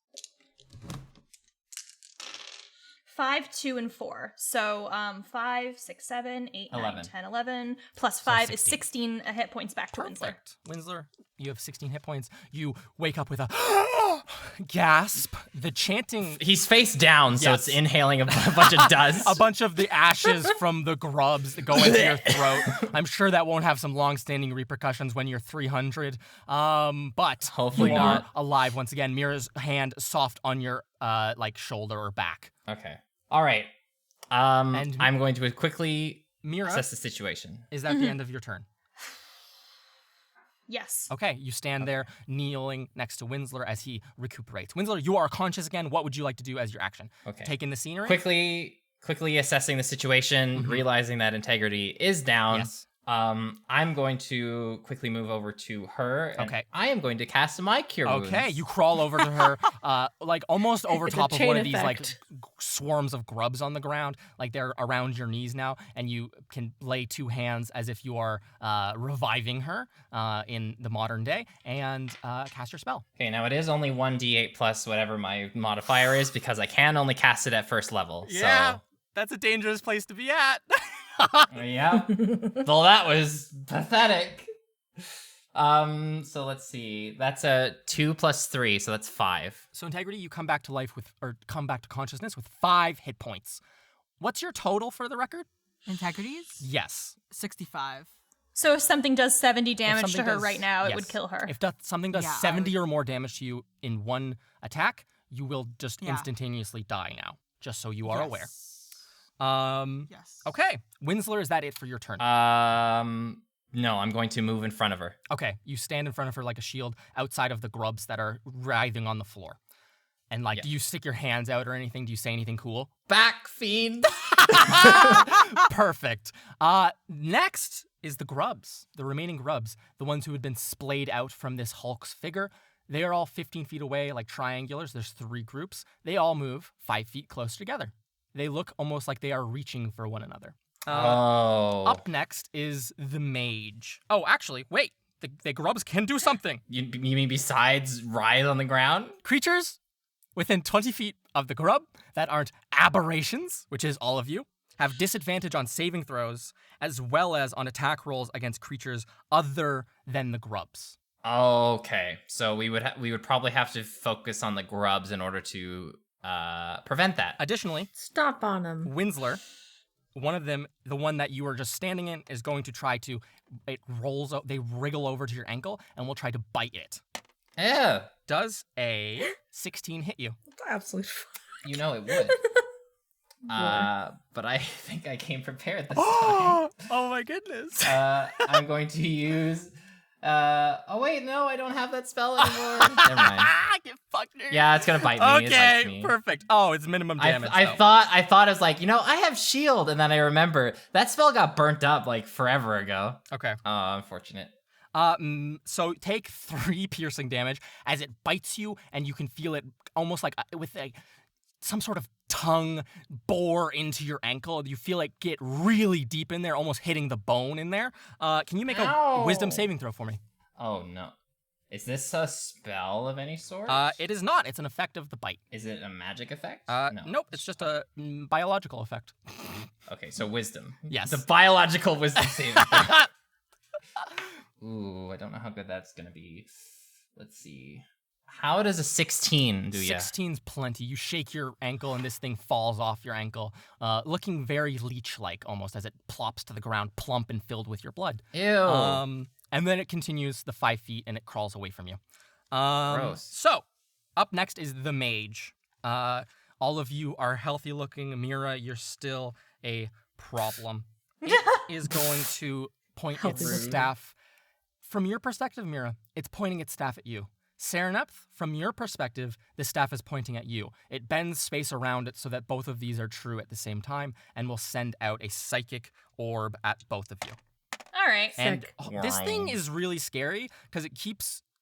5, 2, and 4. So 5, 6, 7, 8, 9, 11. 10, 11. Plus 5 is 16. 16 hit points back to Winsler. Perfect. Winsler, you have 16 hit points. You wake up with a gasp. The chanting, He's face down, so Yes. it's inhaling a bunch of dust. a bunch of the ashes from the grubs that go into your throat. I'm sure that won't have some long-standing repercussions when you're 300. But Hopefully you are not. alive once again. Mira's hand soft on your shoulder or back. Okay. All right. And- I'm going to quickly Mira, assess the situation. is that the end of your turn? Yes. Okay, you stand there kneeling next to Winsler as he recuperates. Winsler, you are conscious again. What would you like to do as your action? Okay. Take in the scenery? Quickly assessing the situation, realizing that integrity is down. Yes. I'm going to quickly move over to her. And Okay. I am going to cast my cure wounds. Okay, you crawl over to her, like almost over It's a top of chain one of these like effect. swarms of grubs on the ground. Like they're around your knees now, and you can lay two hands as if you are reviving her in the modern day, and cast your spell. Okay, now it is only 1d8 plus whatever my modifier is because I can only cast it at first level. That's a dangerous place to be at. So, yeah. Well, that was pathetic. So let's see. That's a 2 plus 3, so that's 5. So integrity, you come back to life come back to consciousness with 5 hit points. What's your total for the record? Integrities? Yes. 65. So if something does 70 damage to something her does- right now, it yes. would kill her. If something does Yeah, I 70 or more damage to you in one attack, you will just Yeah. instantaneously die now, just so you are aware. Yes. Okay. Winsler, is that it for your turn? No, I'm going to move in front of her. Okay, you stand in front of her like a shield outside of the grubs that are writhing on the floor. And like, do you stick your hands out or anything? Do you say anything cool? Back, fiend! Perfect. Next is the grubs, the remaining grubs, the ones who had been splayed out from this Hulk's figure. They are all 15 feet away, like triangulars. There's 3 groups. They all move 5 feet close together. They look almost like they are reaching for one another. Up next is the mage. Oh, actually, wait. The grubs can do something. You mean besides writhe on the ground? Creatures within 20 feet of the grub that aren't aberrations, which is all of you, have disadvantage on saving throws as well as on attack rolls against creatures other than the grubs. Okay, so we would probably have to focus on the grubs in order to prevent that. Additionally, Stomp on him. Winsler, one of them, the one that you were just standing in, is going to try to, they wriggle over to your ankle and will try to bite it. Yeah, Does a 16 hit you? Absolutely. you know it would. But I think I came prepared this time. Oh my goodness. I'm going to use. Oh wait, no, I don't have that spell anymore. Never mind. Get fucked. Nerd. Yeah, it's gonna bite me. It bites Okay, me. perfect. Oh, it's minimum damage. I though. thought I was like, I have shield, and then I remember that spell got burnt up like forever ago. Okay. Oh, unfortunate. So take 3 piercing damage as it bites you, and you can feel it almost like with some sort of tongue bore into your ankle. You feel it get really deep in there, almost hitting the bone in there. Can you make a wisdom saving throw for me? Oh no. Is this a spell of any sort? It is not. It's an effect of the bite. Is it a magic effect? No. Nope. It's just a biological effect. Okay, so wisdom. Yes. The biological wisdom saving throw. Ooh, I don't know how good that's gonna be. Let's see. How does a 16 do ya? 16's plenty. You shake your ankle and this thing falls off your ankle, looking very leech-like almost as it plops to the ground, plump and filled with your blood. Ew. And then it continues the 5 feet and it crawls away from you. Gross. So, up next is the mage. All of you are healthy looking. Mira, you're still a problem. It is going to point its Healthy. staff. From your perspective, Mira, it's pointing its staff at you. Serenepth, from your perspective, the staff is pointing at you. It bends space around it so that both of these are true at the same time and will send out a psychic orb at both of you. All right. And Sick. this thing is really scary because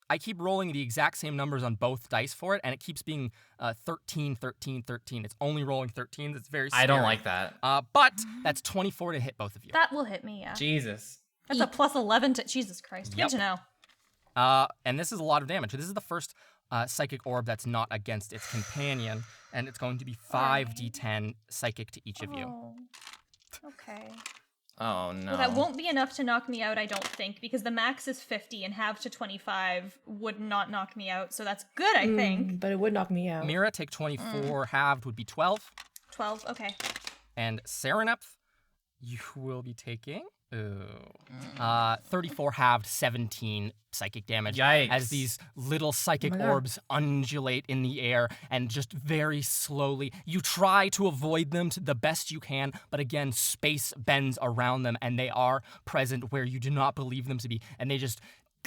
I keep rolling the exact same numbers on both dice for it, and it keeps being 13, 13, 13. It's only rolling 13. It's very scary. I don't like that. But that's 24 to hit both of you. That will hit me, yeah. Jesus. That's a plus 11 to... Jesus Christ. Yep. Good to know. And this is a lot of damage. This is the first psychic orb that's not against its companion, and it's going to be 5d10 psychic to each of you. Oh. Okay. Oh no. Well, that won't be enough to knock me out, I don't think, because the max is 50 and halved to 25 would not knock me out, so that's good, I think. But it would knock me out. Mira, take 24, halved would be 12. 12, okay. And Serenepth, you will be taking 34 halved, 17 psychic damage. Yikes. As these little psychic Oh my God. orbs undulate in the air and just very slowly, you try to avoid them to the best you can, but again, space bends around them and they are present where you do not believe them to be, and they just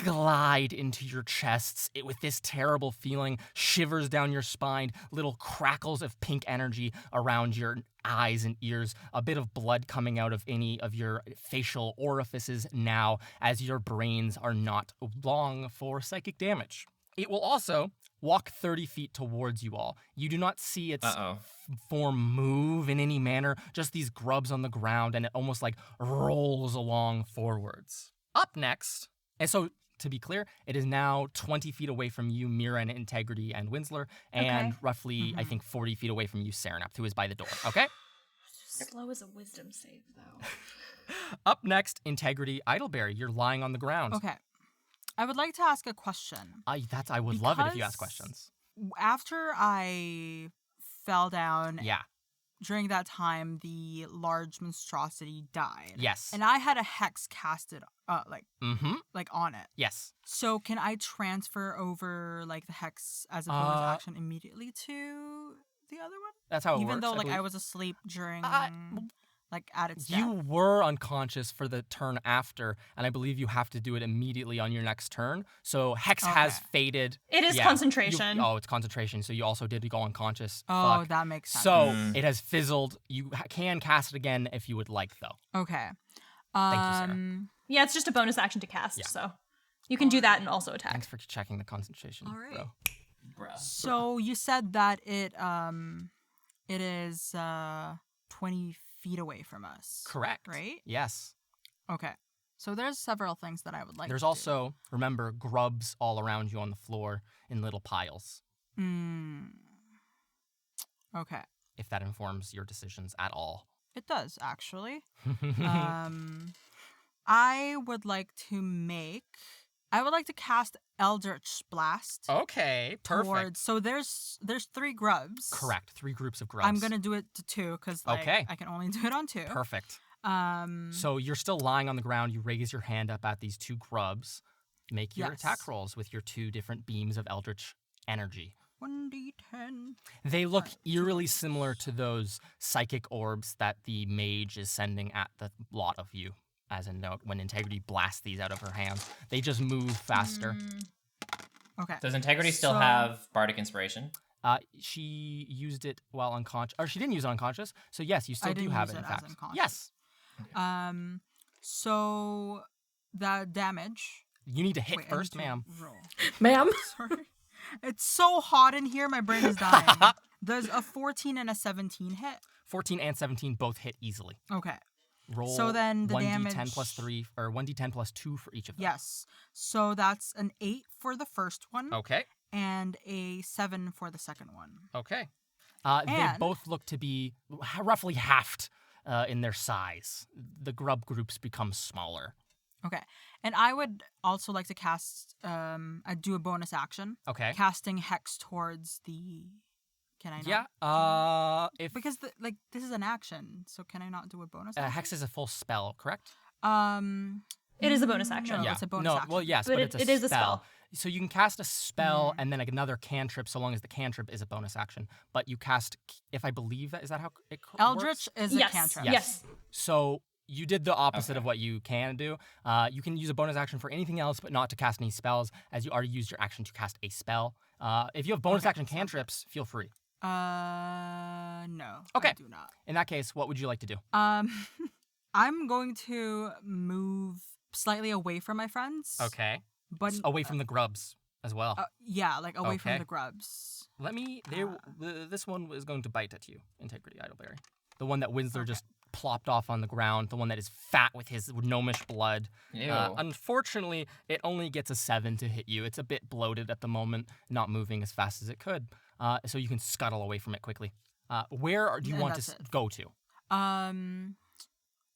glide into your chests with this terrible feeling, shivers down your spine, little crackles of pink energy around your eyes and ears, a bit of blood coming out of any of your facial orifices now as your brains are not long for psychic damage. It will also walk 30 feet towards you all. You do not see its form move in any manner, just these grubs on the ground, and it almost like rolls along forwards. Up next, and so to be clear, it is now 20 feet away from you, Mira and Integrity and Winsler, and roughly, I think, 40 feet away from you, Serenap, who is by the door, okay? Slow as a wisdom save, though. Up next, Integrity, Idleberry, you're lying on the ground. Okay. I would like to ask a question. I would love it if you ask questions. After I fell down, Yeah. during that time, the large monstrosity died. Yes. And I had a hex casted, Mm-hmm. like on it. Yes. So can I transfer over like the hex as a bonus action immediately to the other one? That's how it works. Even though like I believe. was asleep during like at its You death. were unconscious for the turn after, and I believe you have to do it immediately on your next turn. So Hex has faded. It is concentration. It's concentration. So you also did go unconscious. Oh, Fuck. that makes sense. So it has fizzled. You can cast it again if you would like, though. Okay. Thank you, Sarah. Yeah, it's just a bonus action to cast, Yeah. so you can do that and also attack. Thanks for checking the concentration, All right. bro. So you said that it is 20 feet away from us. Correct. Right? Yes. Okay. So there's several things that I would like There's to do. also, remember, grubs all around you on the floor in little piles, Okay. if that informs your decisions at all. It does, actually. I would like to cast Eldritch Blast. Okay, perfect. So there's 3 grubs. Correct. 3 groups of grubs. I'm gonna do it to 2 because Okay. I can only do it on 2. Perfect. So you're still lying on the ground. You raise your hand up at these 2 grubs. Make your attack rolls with your 2 different beams of Eldritch energy. 1d10. They look eerily similar to those psychic orbs that the mage is sending at the lot of you. As a note, when Integrity blasts these out of her hands, they just move faster. Okay. Does Integrity still So- have Bardic Inspiration? She used it while unconscious, or she didn't use it unconscious. So yes, you still I do didn't have use it. In it as fact, unconscious. yes. So the damage. You need to hit Wait, I need first, to ma'am. roll. Ma'am? Sorry. It's so hot in here, my brain is dying. There's a 14 and a 17 hit. 14 and 17 both hit easily. Okay. Roll So then the 1d10 damage- plus 3, or 1d10 plus 2 for each of them. Yes. So that's an 8 for the first one Okay. and a 7 for the second one. Okay. They And- both look to be roughly halved in their size. The grub groups become smaller. Okay. And I would also like to cast I'd do a bonus action. Okay. Casting Hex towards the Can I not? Yeah. If Because this is an action, so can I not do a bonus action? Hex is a full spell, correct? It is a bonus action. No, yeah. it's a bonus no, action. well, yes, But but it's it is a spell. So you can cast a spell and then another cantrip, so long as the cantrip is a bonus action. But you cast, if I believe that, is that how it works? Eldritch is Yes. a cantrip. Yes. So you did the opposite of what you can do. You can use a bonus action for anything else, but not to cast any spells, as you already used your action to cast a spell. If you have bonus action cantrips, feel free. No. Okay. I do not. In that case, what would you like to do? I'm going to move slightly away from my friends. Okay. But Away from the grubs as well. yeah, like away from Okay. the grubs. Let me. This one is going to bite at you, Integrity Idleberry. The one that Winsler just plopped off on the ground. The one that is fat with his gnomish blood. Ew. Unfortunately, it only gets a 7 to hit you. It's a bit bloated at the moment, not moving as fast as it could. So you can scuttle away from it quickly. Do you And want to that's it. go to?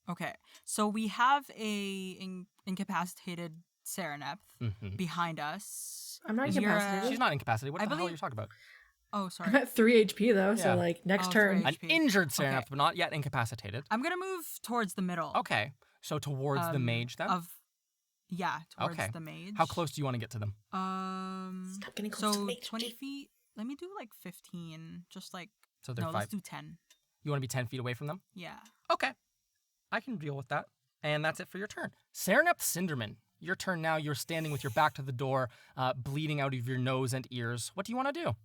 Okay. So we have a incapacitated Serenep behind us. I'm not Is your, incapacitated. She's not incapacitated. What I the hell are believe- you talking about? Oh, I'm sorry. at 3 HP though, Yeah. so like next Oh, turn. 3 An HP. injured Serenep, Okay. but not yet incapacitated. I'm gonna move towards the middle. Okay. So towards the mage then? Towards Okay. the mage. How close do you want to get to them? Stop getting close to So me. 20 feet. Let me do like 15. Just like So they're no, 5. let's do 10. You want to be 10 feet away from them? Yeah. Okay. I can deal with that. And that's it for your turn. Serenep Cinderman, your turn now. You're standing with your back to the door, bleeding out of your nose and ears. What do you want to do?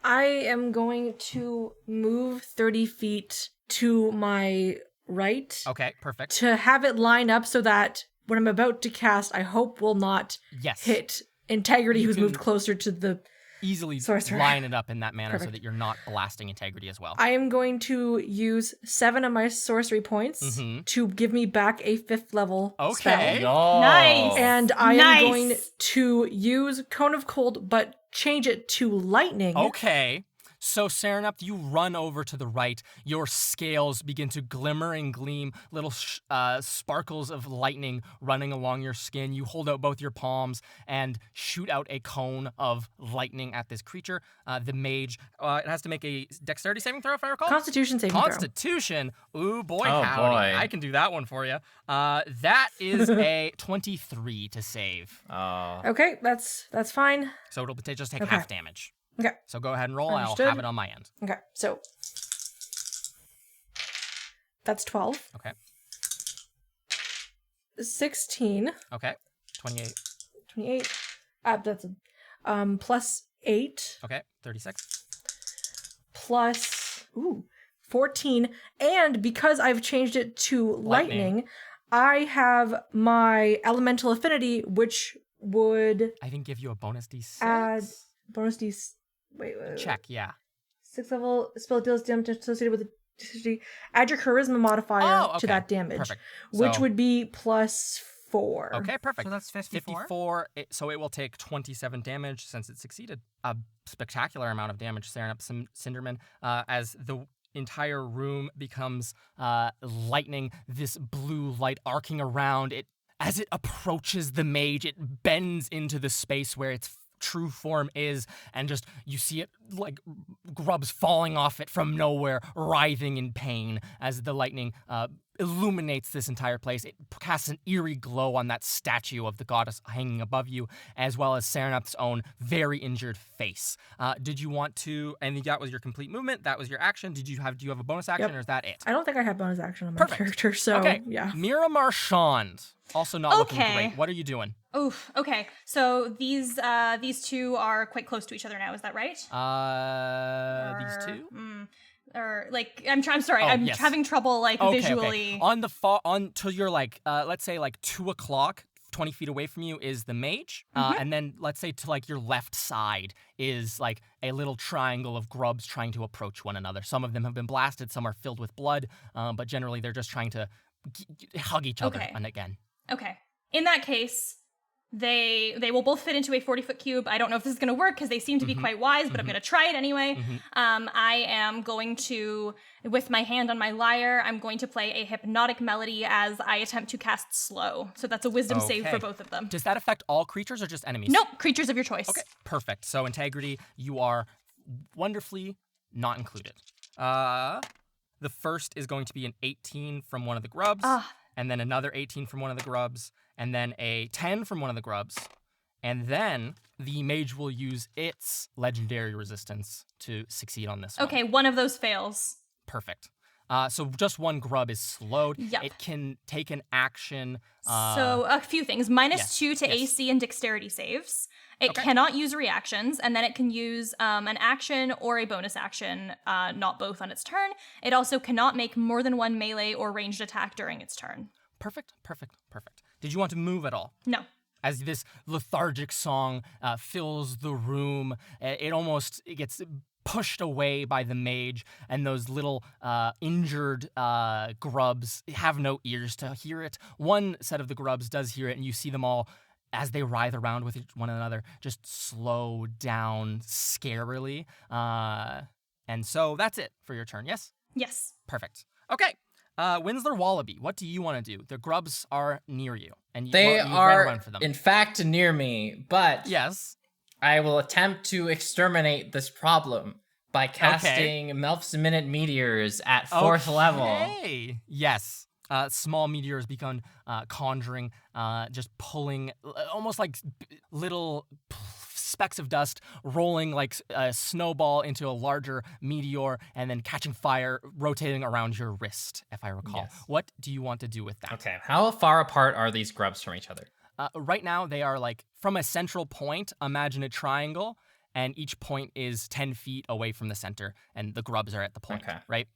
I am going to move 30 feet to my right. Okay, perfect. To have it line up so that what I'm about to cast, I hope will not hit Integrity, who's moved closer to the easily sorcerer. Line it up in that manner so that you're not blasting Integrity as well. I am going to use 7 of my sorcery points to give me back a 5th level spell. Nice. And I am going to use Cone of Cold, but change it to lightning. Okay. So, Serenep, you run over to the right. Your scales begin to glimmer and gleam, little sparkles of lightning running along your skin. You hold out both your palms and shoot out a cone of lightning at this creature. The mage, it has to make a dexterity saving throw, if I recall? Constitution saving throw. Constitution? Ooh, boy, howdy. Boy. I can do that one for you. That is a 23 to save. Okay, that's fine. So it'll just take half damage. Okay. So go ahead and roll. Understood. I'll have it on my end. Okay, so that's 12. Okay. 16. Okay. 28. 28. That's plus 8. Okay. 36. Plus 14. And because I've changed it to lightning, I have my elemental affinity, which would I think give you a bonus D6. add bonus D. Wait. Check, yeah. 6th level spell deals damage associated with the add your charisma modifier to that damage, Perfect. which So- would be plus 4. Okay, perfect. So that's 54? 54, so it will take 27 damage since it succeeded. A spectacular amount of damage, Serenep Cinderman, as the entire room becomes lightning, this blue light arcing around it. As it approaches the mage, it bends into the space where its true form is, and just you see it like grubs falling off it from nowhere, writhing in pain as the lightning illuminates this entire place. It casts an eerie glow on that statue of the goddess hanging above you, as well as Serenep's own very injured face. Did you want to, and that was your complete movement, that was your action. Do you have a bonus action, or is that it? I don't think I have bonus action on my character, so okay. yeah. Mira Marchand, also not looking great. What are you doing? Oof. Okay. So these two are quite close to each other now. Is that right? These two. Or like I'm sorry. I'm having trouble visually. Okay. On to your let's say 2 o'clock. 20 feet away from you is the mage, and then let's say to your left side is a little triangle of grubs trying to approach one another. Some of them have been blasted, some are filled with blood, but generally they're just trying to hug each other and again. Okay. In that case, they will both fit into a 40-foot cube. I don't know if this is going to work because they seem to be quite wise, but I'm going to try it anyway. I am going to, with my hand on my lyre, I'm going to play a hypnotic melody as I attempt to cast slow. So that's a wisdom save for both of them. Does that affect all creatures or just enemies? Nope, creatures of your choice. Okay, perfect. So Integrity, you are wonderfully not included. The first is going to be an 18 from one of the grubs, and then another 18 from one of the grubs, and then a 10 from one of the grubs, and then the mage will use its legendary resistance to succeed on this one. Okay, one of those fails. Perfect. So just one grub is slowed. Yep. It can take an action. So a few things. -2 to AC and dexterity saves. It cannot use reactions, and then it can use an action or a bonus action, not both on its turn. It also cannot make more than one melee or ranged attack during its turn. Perfect. Did you want to move at all? No. As this lethargic song fills the room, it gets pushed away by the mage, and those little injured grubs have no ears to hear it. One set of the grubs does hear it, and you see them all, as they writhe around with one another, just slow down scarily. And so that's it for your turn, yes? Yes. Perfect. Okay. Winsler Wallaby, what do you want to do? The grubs are near you, and They you ran are, around for them. in fact, near me, but Yes. I will attempt to exterminate this problem by casting Melf's Minute Meteors at 4th level. Hey. Yes. Small meteors begun conjuring, just pulling, almost like little specks of dust rolling like a snowball into a larger meteor and then catching fire, rotating around your wrist, if I recall. Yes. What do you want to do with that? Okay, how far apart are these grubs from each other? right now they are like from a central point. Imagine a triangle, and each point is 10 feet away from the center, and the grubs are at the point, Okay. right?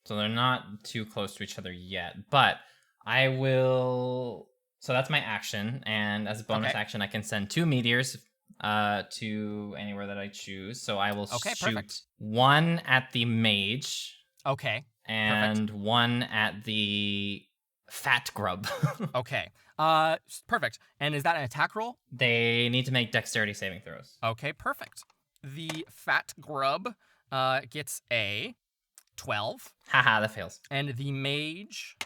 So they're not too close to each other yet, but I will. So that's my action, and as a bonus action, I can send 2 meteors to anywhere that I choose. So I will shoot perfect. 1 at the mage. Okay. And 1 at the fat grub. Okay. Perfect. And is that an attack roll? They need to make dexterity saving throws. Okay, perfect. The fat grub gets a 12. Haha, that fails. And the mage,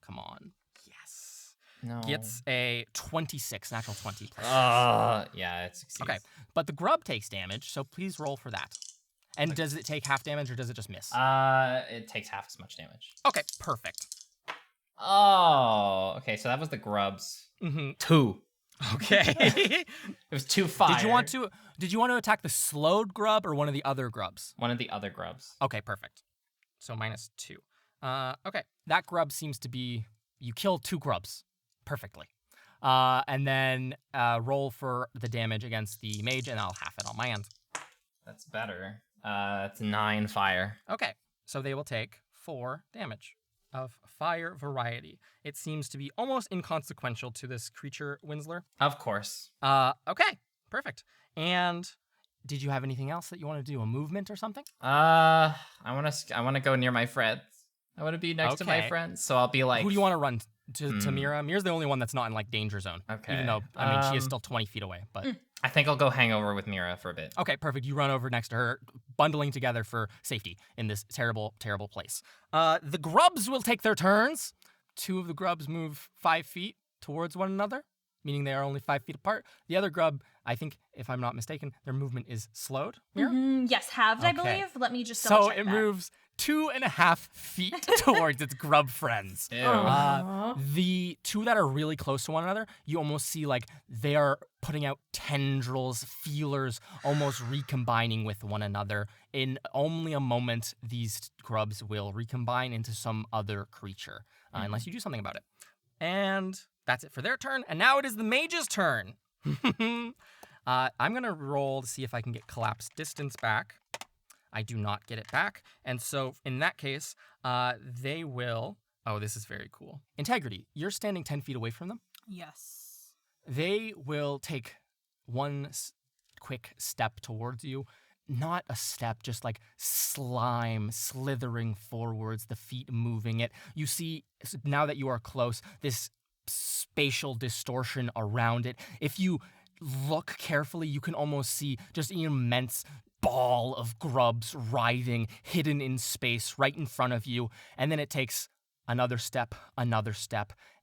come on, yes, No. gets a 26, natural 20. Yeah, it succeeds. Okay, but the grub takes damage, so please roll for that. And does it take half damage or does it just miss? It takes half as much damage. Okay, perfect. Oh, okay, so that was the grubs. 2. Okay. It was 2 fire. Did you want to attack the slowed grub or one of the other grubs? One of the other grubs. Okay, perfect. So -2. Okay, that grub seems to be, you killed 2 grubs perfectly. And then roll for the damage against the mage, and I'll half it on my end. That's better. It's 9 fire. Okay, so they will take 4 damage of fire variety. It seems to be almost inconsequential to this creature, Winsler. Of course. Okay, perfect. And did you have anything else that you want to do? A movement or something? I want to go near my friends. I want to be next to my Okay. friends. So I'll be like, Who do you want to run to Mira? Mira's the only one that's not in like danger zone. Okay. Even though, she is still 20 feet away, but... I think I'll go hang over with Mira for a bit. Okay, perfect. You run over next to her, bundling together for safety in this terrible, terrible place. The grubs will take their turns. 2 of the grubs move 5 feet towards one another, meaning they are only 5 feet apart. The other grub, I think, if I'm not mistaken, their movement is slowed. Mira? Yes, halved, I Okay. believe. Let me just double So check it that. moves 2.5 feet towards its grub friends. Ew. The 2 that are really close to one another, you almost see like they are putting out tendrils, feelers, almost recombining with one another. In only a moment, these grubs will recombine into some other creature, unless you do something about it. And that's it for their turn. And now it is the mage's turn. I'm going to roll to see if I can get collapse distance back. I do not get it back. And so in that case, they will... Oh, this is very cool. Integrity, you're standing 10 feet away from them. Yes. They will take one quick step towards you. Not a step, just like slime slithering forwards, the feet moving it. You see, now that you are close, this spatial distortion around it. If you look carefully, you can almost see just an immense ball of grubs writhing, hidden in space right in front of you. And then it takes another step,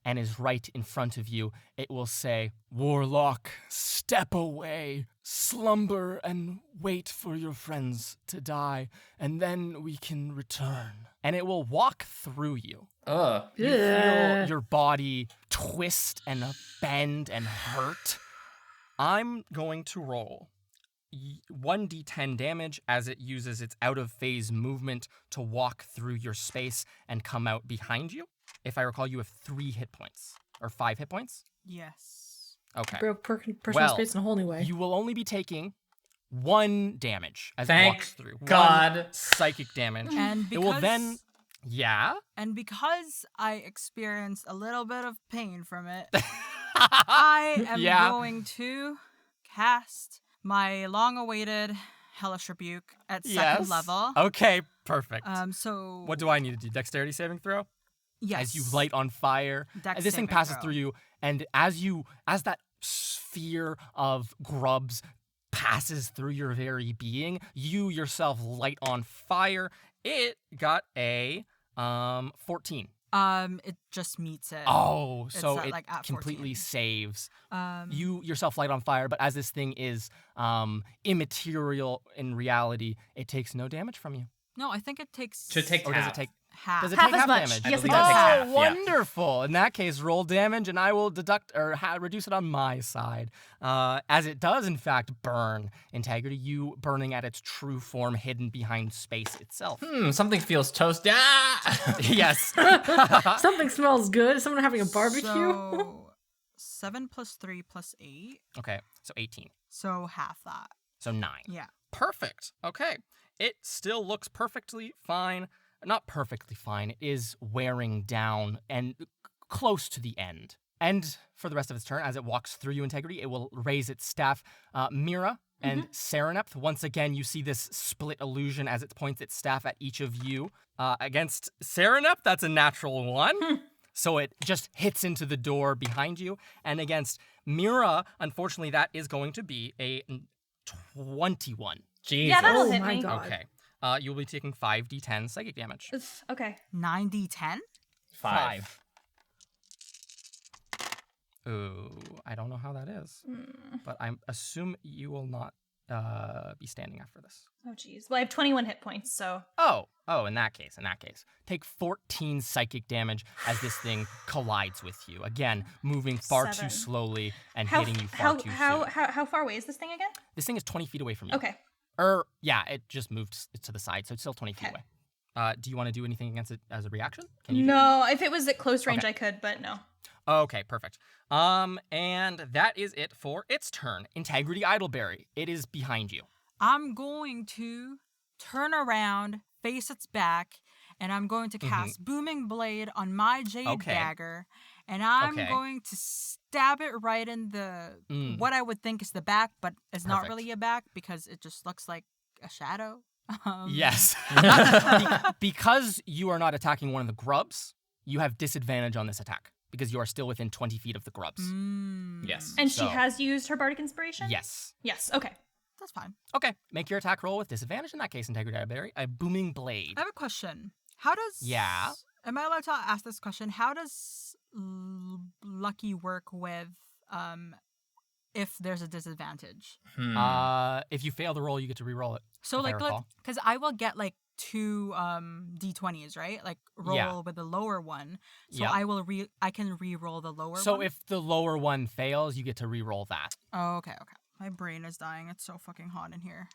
and is right in front of you. It will say, "Warlock, step away, slumber and wait for your friends to die, and then we can return." And it will walk through you. You feel your body twist and bend and hurt. I'm going to roll 1d10 damage as it uses its out-of-phase movement to walk through your space and come out behind you. If I recall, you have 3 hit points. Or 5 hit points? Yes. Okay. Broke personal space in a whole new way. You will only be taking 1 damage as it Thank walks through. God. 1 psychic damage. And It will then... Yeah? And because I experienced a little bit of pain from it, I am going to cast my long-awaited Hellish Rebuke at second level. Okay, perfect. So What do I need to do? Dexterity saving throw? yes, As you light on fire. Dex This thing saving passes throw. through you, and as that sphere of grubs passes through your very being, you yourself light on fire. It got a 14. It just meets it. Oh, It's so at, it like, at completely 14. saves. Um, You yourself light on fire, but as this thing is immaterial in reality, it takes no damage from you. no, I think it takes Should take Or does half. it take... half. Does it Half take as half much. damage? Yes, it believe does. it takes half, Oh, yeah. wonderful. In that case, roll damage, and I will deduct or reduce it on my side. As it does, in fact, burn. Integrity, you burning at its true form hidden behind space itself. Something feels toast. Ah! Yes. Something smells good. Is someone having a barbecue? 7 plus 3 plus 8. Okay, so 18. So half that. So 9. Yeah. Perfect. Okay. It still looks perfectly fine. Not perfectly fine. It is wearing down and close to the end. And for the rest of its turn, as it walks through you, Integrity, it will raise its staff. Mira and Serenepth, once again, you see this split illusion as it points its staff at each of you. Against Serenepth, that's a natural 1. So it just hits into the door behind you. And against Mira, unfortunately, that is going to be a 21. Jesus. Yeah, that'll Oh hit my me. God. Okay. You'll be taking 5d10 psychic damage. Oof, okay. 9d10? 5. Ooh, I don't know how that is. But I assume you will not be standing after this. Oh, geez. Well, I have 21 hit points, so. Oh, in that case. Take 14 psychic damage as this thing collides with you. Again, moving far too 7. slowly and hitting you far too soon. How far away is this thing again? This thing is 20 feet away from you. Okay. Yeah, it just moved to the side, so it's still 20 feet Okay. away. Do you want to do anything against it as a reaction? Can you? No, if it was at close range, Okay. I could, but no. Okay, perfect. And that is it for its turn. Integrity Idleberry. It is behind you. I'm going to turn around, face its back, and I'm going to cast Booming Blade on my Jade Okay. Dagger. And I'm Okay. going to stab it right in the what I would think is the back, but it's not Perfect. really a back because it just looks like a shadow. Yes. Because you are not attacking one of the grubs, you have disadvantage on this attack because you are still within 20 feet of the grubs. Yes. And So- she has used her Bardic Inspiration? Yes. Yes, okay. That's fine. Okay, make your attack roll with disadvantage in that case, Integrity Idleberry. A Booming Blade. I have a question. How does... Yeah? Am I allowed to ask this question? How does Lucky work with if there's a disadvantage? If you fail the roll, you get to re-roll it. So if I like, recall. because I will get like 2 d20s, right? Like roll Yeah. with the lower one. So Yeah. I can re-roll the lower one. So if the lower one fails, you get to re-roll that. Oh, okay. My brain is dying. It's so fucking hot in here.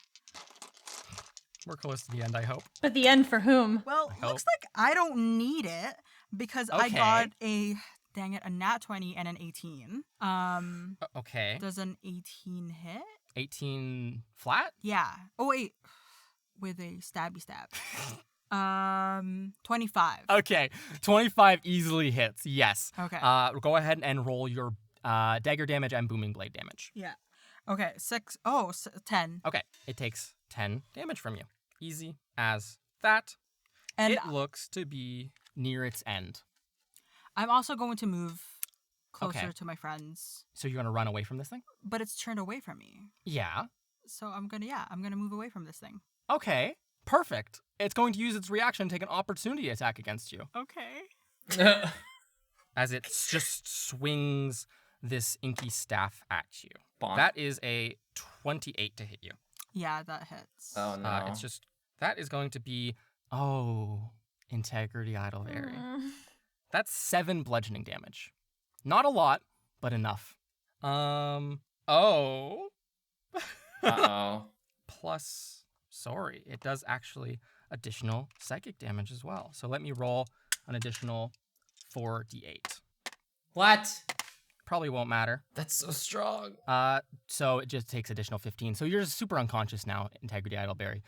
We're close to the end, I hope. But the end for whom? Well, I looks like I don't need it because I Okay. got a nat 20 and an 18. Okay. Does an 18 hit? 18 flat? Yeah. Oh wait, with a stabby stab. 25. Okay. 25 easily hits, yes. Okay. Go ahead and roll your dagger damage and booming blade damage. Yeah. Okay. 6. Oh, 10. Okay. It takes 10 damage from you. Easy as that. And it looks to be near its end. I'm also going to move closer Okay. to my friends, So you're going to run away from this thing? but it's turned away from me. Yeah. So I'm gonna move away from this thing. Okay. Perfect. It's going to use its reaction to take an opportunity attack against you. Okay. As it just swings this inky staff at you. Bonk. That is a 28 to hit you. Yeah, that hits. Oh no. It's just, that is going to be, Integrity Idleberry. That's 7 bludgeoning damage. Not a lot, but enough. Uh-oh. Plus, sorry, it does actually additional psychic damage as well. So let me roll an additional 4d8. What? Probably won't matter. That's so strong. So it just takes additional 15. So you're just super unconscious now, Integrity Idleberry.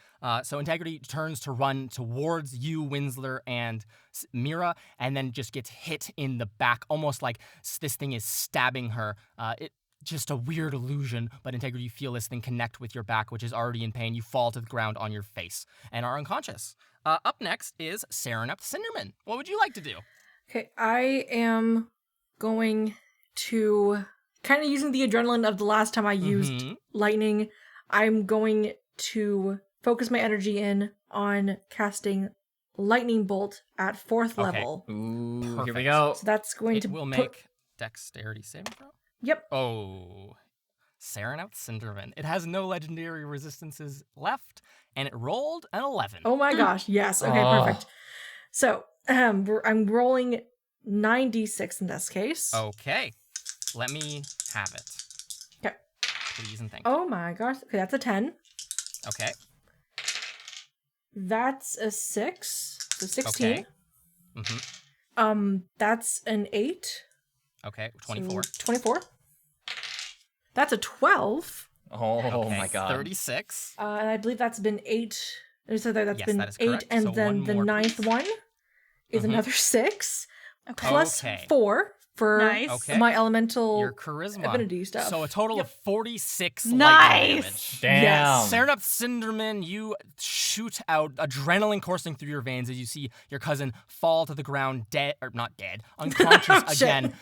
So Integrity turns to run towards you, Winsler, and Mira, and then just gets hit in the back, almost like this thing is stabbing her. It just a weird illusion, but Integrity, you feel this thing connect with your back, which is already in pain. You fall to the ground on your face and are unconscious. Up next is Serenepth Cinderman. What would you like to do? Okay, I am going to, kind of using the adrenaline of the last time I used lightning, I'm going to focus my energy in on casting lightning bolt at 4th Okay. level. Ooh, here we Perfect. go. So that's going It to will put- make dexterity saving throw. Yep. Oh, Serenepth Cinderman. It has no legendary resistances left, and it rolled an 11. Oh my gosh, yes. Okay, Oh. perfect. So, I'm rolling 9d6 in this case. Okay, let me have it. Okay. Please and thank you. Oh my gosh. Okay, that's a 10. Okay, That's a 6. So 16. okay. That's an 8. Okay, 24. So 24. That's a 12. Oh Okay, my god. 36. And I believe that's been 8. So that's Yes, been that is 8, correct. and So then one the more, ninth please. one is Mhm. another 6. Okay. Plus Okay. 4 for Nice. Okay. my elemental Your charisma. affinity stuff. So a total of 46 lightning Nice. damage. Damn. Yes. Serenup Cinderman, you shoot out adrenaline coursing through your veins as you see your cousin fall to the ground dead, or not dead, unconscious Shit. again.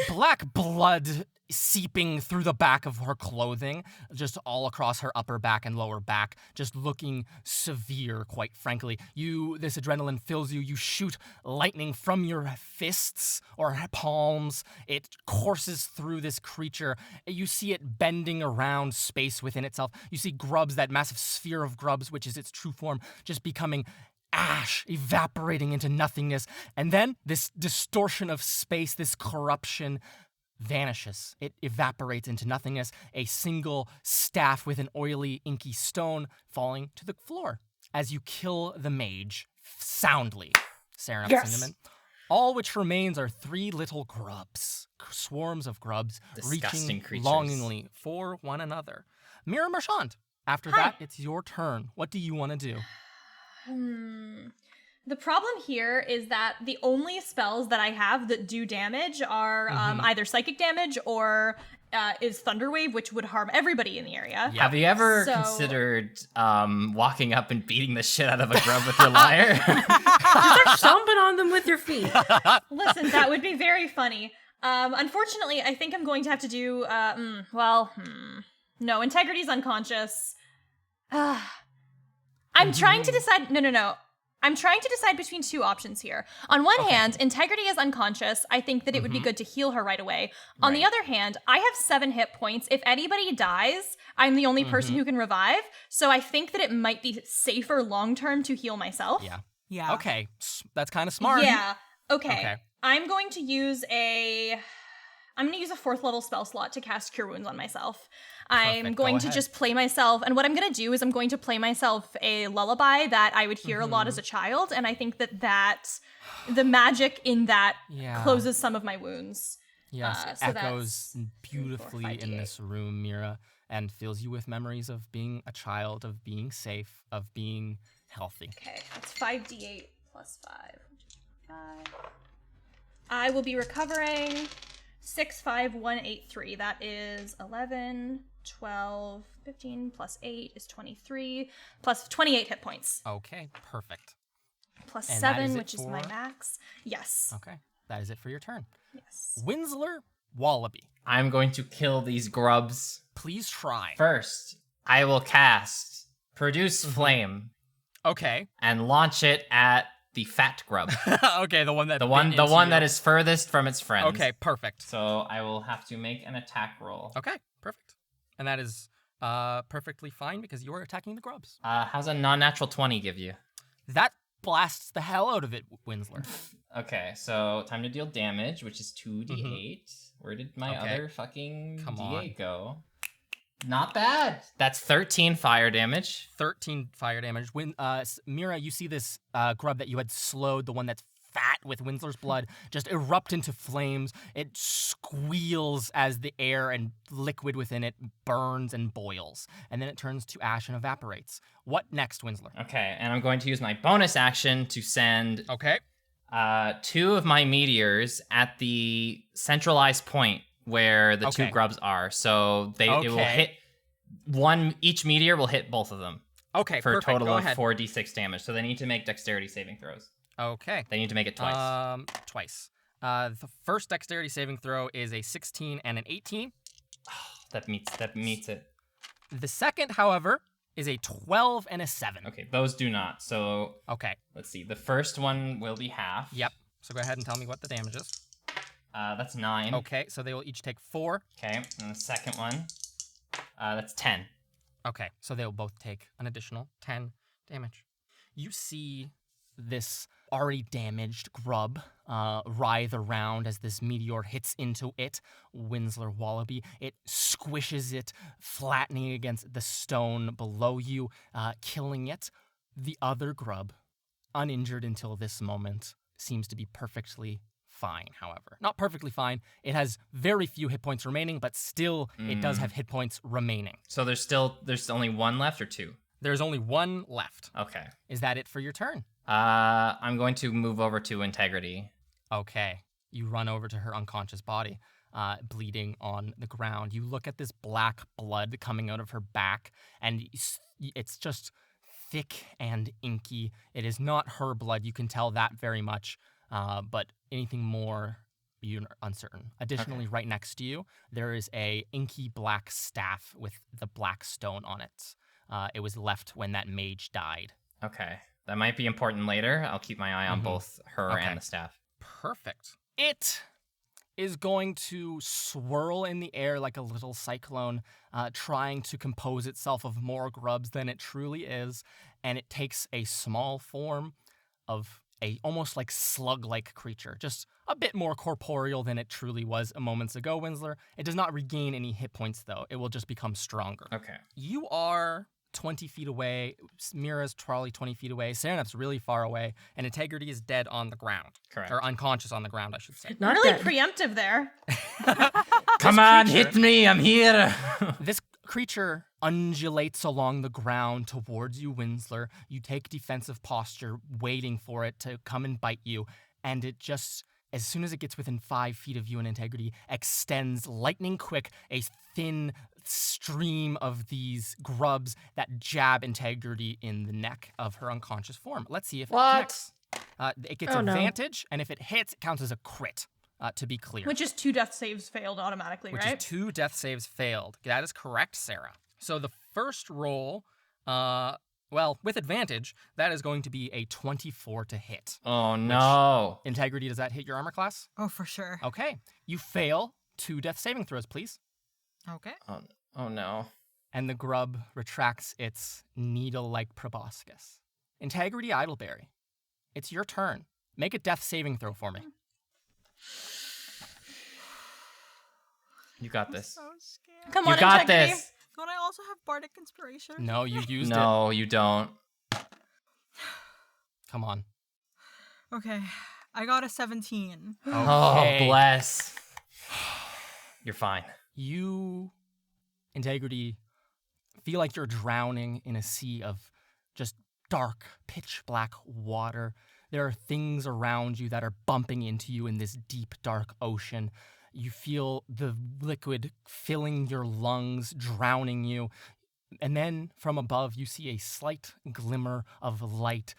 Black blood seeping through the back of her clothing, just all across her upper back and lower back, just looking severe, quite frankly. This adrenaline fills you. You shoot lightning from your fists or palms. It courses through this creature. You see it bending around space within itself. You see grubs, that massive sphere of grubs, which is its true form, just becoming ash, evaporating into nothingness. And then this distortion of space, this corruption, vanishes. It evaporates into nothingness, a single staff with an oily, inky stone falling to the floor as you kill the mage soundly, Serenum Yes. Cinnamon. All which remains are 3 little grubs, swarms of grubs, Disgusting reaching creatures. longingly for one another. Mira Marchand, after Hi. that, it's your turn. What do you want to do? The problem here is that the only spells that I have that do damage are either psychic damage or is Thunderwave, which would harm everybody in the area. Yeah. Have you ever So- considered walking up and beating the shit out of a grub with your lyre? Start stomping on them with your feet. Listen, that would be very funny. Unfortunately, I think I'm going to have to do, no, Integrity's unconscious. I'm trying to decide, no. I'm trying to decide between 2 options here. On one hand, Integrity is unconscious. I think that it would be good to heal her right away. On the Right. other hand, I have 7 hit points. If anybody dies, I'm the only person who can revive. So I think that it might be safer long-term to heal myself. Yeah. Yeah. Okay, that's kind of smart. Yeah. Okay. Okay. I'm going to use a 4th level spell slot to cast Cure Wounds on myself. I'm Perfect. going Go to ahead. just play myself, and what I'm going to do is I'm going to play myself a lullaby that I would hear a Mm-hmm. lot as a child, and I think that the magic in that Yeah. closes some of my wounds. Yes, So echoes that's beautifully 5d8. in this room, Mira, and fills you with memories of being a child, of being safe, of being healthy. Okay, that's 5d8 plus 5. 5. I will be recovering 6, 5, 1, 8, 3. That is 11, 12, 15 plus 8 is 23, plus 28 hit points. Okay, perfect. Plus And that is 7, it which is my for- max. Yes. Okay, that is it for your turn. Yes. Winsler Wallaby, I'm going to kill these grubs. please try. First, I will cast Produce Mm-hmm. Flame Okay. and launch it at the fat grub. Okay, the one that the one that is furthest from its friends. Okay, perfect. So I will have to make an attack roll. Okay, perfect. And that is perfectly fine because you are attacking the grubs. How's a non-natural 20 give you? That blasts the hell out of it, Winsler. Okay, so time to deal damage, which is 2d8. Where did my Okay. other fucking Come d8 go? Not bad. That's 13 fire damage. 13 fire damage. When Mira, you see this grub that you had slowed, the one that's fat with Winsler's blood, just erupt into flames. It squeals as the air and liquid within it burns and boils, and then it turns to ash and evaporates. What next, Winsler? Okay, and I'm going to use my bonus action to send Okay. 2 of my meteors at the centralized point where the 2 Okay. grubs are. So it will Okay. hit each meteor will hit both of them Okay, for perfect. a total Go of ahead. 4d6 damage. So they need to make dexterity saving throws. Okay. They need to make it twice. Twice. The first dexterity saving throw is a 16 and an 18. That meets it. The second, however, is a 12 and a 7. Okay, those do not. So Okay. let's see. The first one will be half. Yep. So go ahead and tell me what the damage is. That's 9. Okay, so they will each take 4. Okay, and the second one, that's 10. Okay, so they will both take an additional 10 damage. You see this already damaged grub writhe around as this meteor hits into it, Winsler Wallaby. It squishes it, flattening against the stone below you, killing it. The other grub, uninjured until this moment, seems to be perfectly fine, however. Not perfectly fine. It has very few hit points remaining, but still it does have hit points remaining. So there's only one left or two? There's only one left. Okay. Is that it for your turn? I'm going to move over to Integrity. Okay. You run over to her unconscious body, bleeding on the ground. You look at this black blood coming out of her back, and it's just thick and inky. It is not her blood. You can tell that very much, but anything more, you're uncertain. Additionally, right next to you, there is a inky black staff with the black stone on it. It was left when that mage died. Okay. That might be important later. I'll keep my eye on both her and the staff. Perfect. It is going to swirl in the air like a little cyclone, trying to compose itself of more grubs than it truly is, and it takes a small form of a almost like slug-like creature, just a bit more corporeal than it truly was a moments ago, Winsler. It does not regain any hit points, though. It will just become stronger. Okay. You are 20 feet away. Mira's probably 20 feet away. Serenep's really far away. And Integrity is dead on the ground. Correct. Or unconscious on the ground, I should say. Not Really dead. preemptive there. Come on, hit me. I'm here. This creature undulates along the ground towards you, Winsler. You take defensive posture, waiting for it to come and bite you. And it just, as soon as it gets within 5 feet of you in Integrity, extends lightning quick a thin stream of these grubs that jab Integrity in the neck of her unconscious form. Let's see if it connects. It gets advantage, and if it hits, it counts as a crit, to be clear. Which is 2 death saves failed automatically, Which right? is 2 death saves failed. That is correct, Sarah. So the first roll, with advantage, that is going to be a 24 to hit. Oh, no. Integrity, does that hit your armor class? Oh, for sure. Okay. You fail 2 death saving throws, please. Okay. Oh, no. And the grub retracts its needle-like proboscis. Integrity Idleberry, it's your turn. Make a death saving throw for me. You got this. So scared. Come on, You got Integrity. this. Don't I also have Bardic Inspiration? No, you used it. No, you don't. Come on. Okay. I got a 17. Okay. Oh, bless. You're fine. You, Integrity, feel like you're drowning in a sea of just dark, pitch black water. There are things around you that are bumping into you in this deep, dark ocean. You feel the liquid filling your lungs, drowning you. And then from above, you see a slight glimmer of light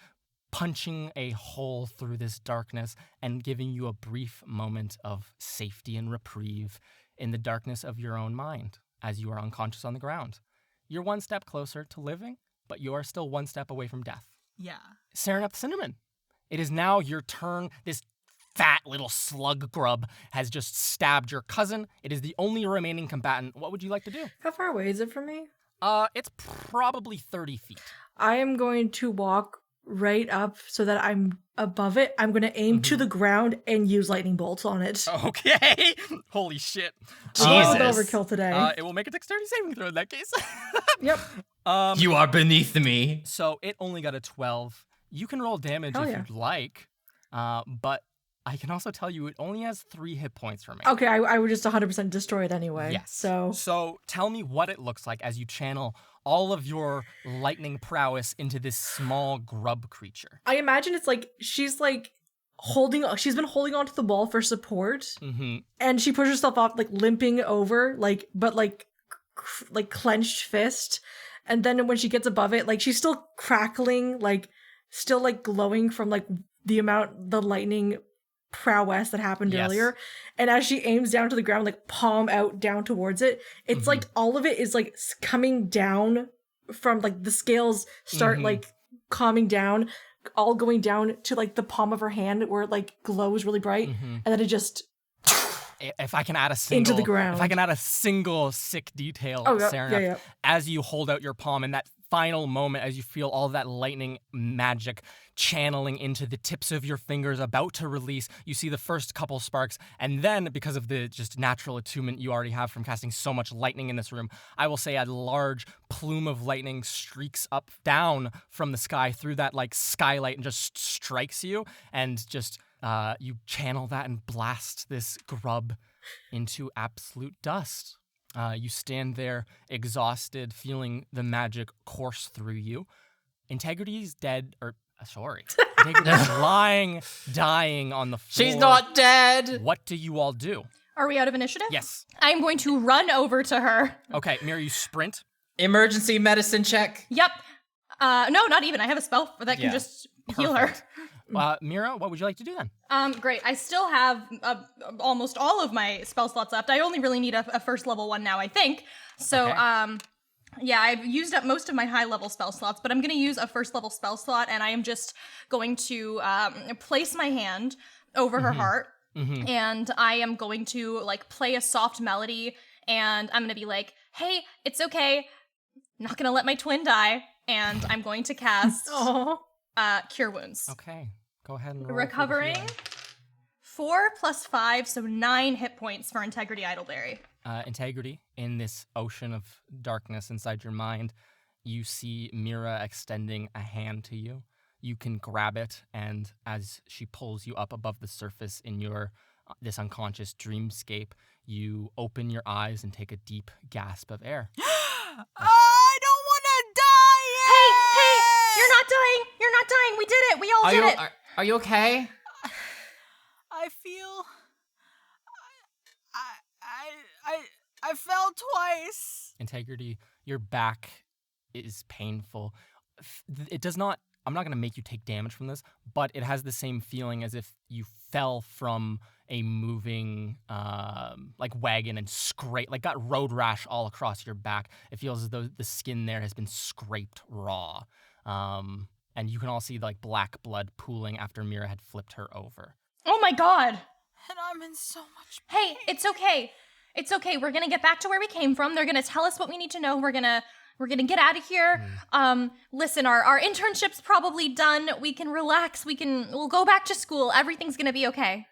punching a hole through this darkness and giving you a brief moment of safety and reprieve in the darkness of your own mind as you are unconscious on the ground. You're one step closer to living, but you are still one step away from death. Yeah. Serenep Cinnamon, it is now your turn. This fat little slug grub has just stabbed your cousin. It is the only remaining combatant. What would you like to do? How far away is it from me? It's probably 30 feet. I am going to walk right up so that I'm above it. I'm going to aim to the ground and use lightning bolts on it. Okay. Holy shit. A little bit Jesus. overkill today. It will make a dexterity saving throw in that case. Yep. You are beneath me. So it only got a 12. You can roll damage Hell if yeah. you'd like, but I can also tell you it only has 3 hit points remaining. Okay, I would just 100% destroy it anyway. Yes. So tell me what it looks like as you channel all of your lightning prowess into this small grub creature. I imagine it's like she's been holding onto the wall for support, Mm-hmm. and she pushes herself off, like limping over, like clenched fist, and then when she gets above it, like she's still crackling, like still like glowing from like the lightning prowess that happened Yes. earlier. And as she aims down to the ground, like palm out down towards it, it's like all of it is like coming down from like the scales start like calming down, all going down to like the palm of her hand where it like glows really bright, and then it just If I can add a single, into the ground. If I can add a single sick detail, Oh, yeah, Sarah, yeah. as you hold out your palm in that final moment, as you feel all that lightning magic channeling into the tips of your fingers about to release, you see the first couple sparks, and then because of the just natural attunement you already have from casting so much lightning in this room, I will say a large plume of lightning streaks up down from the sky through that like skylight and just strikes you and just You channel that and blast this grub into absolute dust. You stand there exhausted, feeling the magic course through you. Integrity's dead, Integrity's lying, dying on the floor. She's not dead. What do you all do? Are we out of initiative? Yes. I'm going to run over to her. Okay, Mira, you sprint. Emergency medicine check. Yep. No, not even. I have a spell that can just heal her. Mira, what would you like to do then? Great. I still have almost all of my spell slots left. I only really need a first level one now, I think. So, Okay. yeah, I've used up most of my high level spell slots, but I'm going to use a first level spell slot, and I am just going to place my hand over her heart, and I am going to like play a soft melody, and I'm going to be like, "Hey, it's okay. Not going to let my twin die," and I'm going to cast Cure Wounds. Okay, go ahead and roll. Recovering 4 + 5, so 9 hit points for Integrity Idleberry. Integrity, in this ocean of darkness inside your mind, you see Mira extending a hand to you. You can grab it, and as she pulls you up above the surface in your this unconscious dreamscape, you open your eyes and take a deep gasp of air. I don't want to die yet! Hey, you're not dying! You're not dying! We did it! We all did it! Are you okay? I feel... I fell twice. Integrity, your back is painful. It does not... I'm not going to make you take damage from this, but it has the same feeling as if you fell from a moving like wagon and got road rash all across your back. It feels as though the skin there has been scraped raw. And you can all see like black blood pooling after Mira had flipped her over. Oh my god! And I'm in so much pain. Hey, it's okay. It's okay. We're gonna get back to where we came from. They're gonna tell us what we need to know. We're gonna get out of here. Listen, our internship's probably done. We can relax. We'll go back to school. Everything's gonna be okay.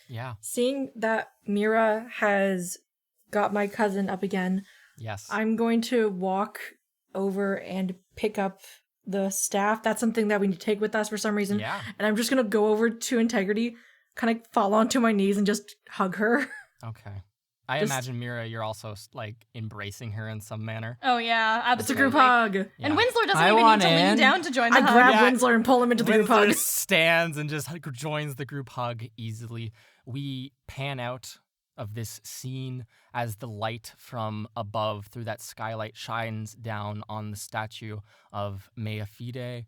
Yeah. Seeing that Mira has got my cousin up again, Yes. I'm going to walk over and pick up the staff. That's something that we need to take with us for some reason. Yeah. And I'm just going to go over to Integrity, kind of fall onto my knees and just hug her. Okay. I imagine, Mira, you're also like embracing her in some manner. Oh yeah, absolutely. It's a group hug. Yeah. And Winslow doesn't I even need want to lean in. down to join the I hug. grab Yeah. Winslow and pull him into the group Winslow hug. stands and just joins the group hug easily. We pan out of this scene as the light from above through that skylight shines down on the statue of Mea Fide,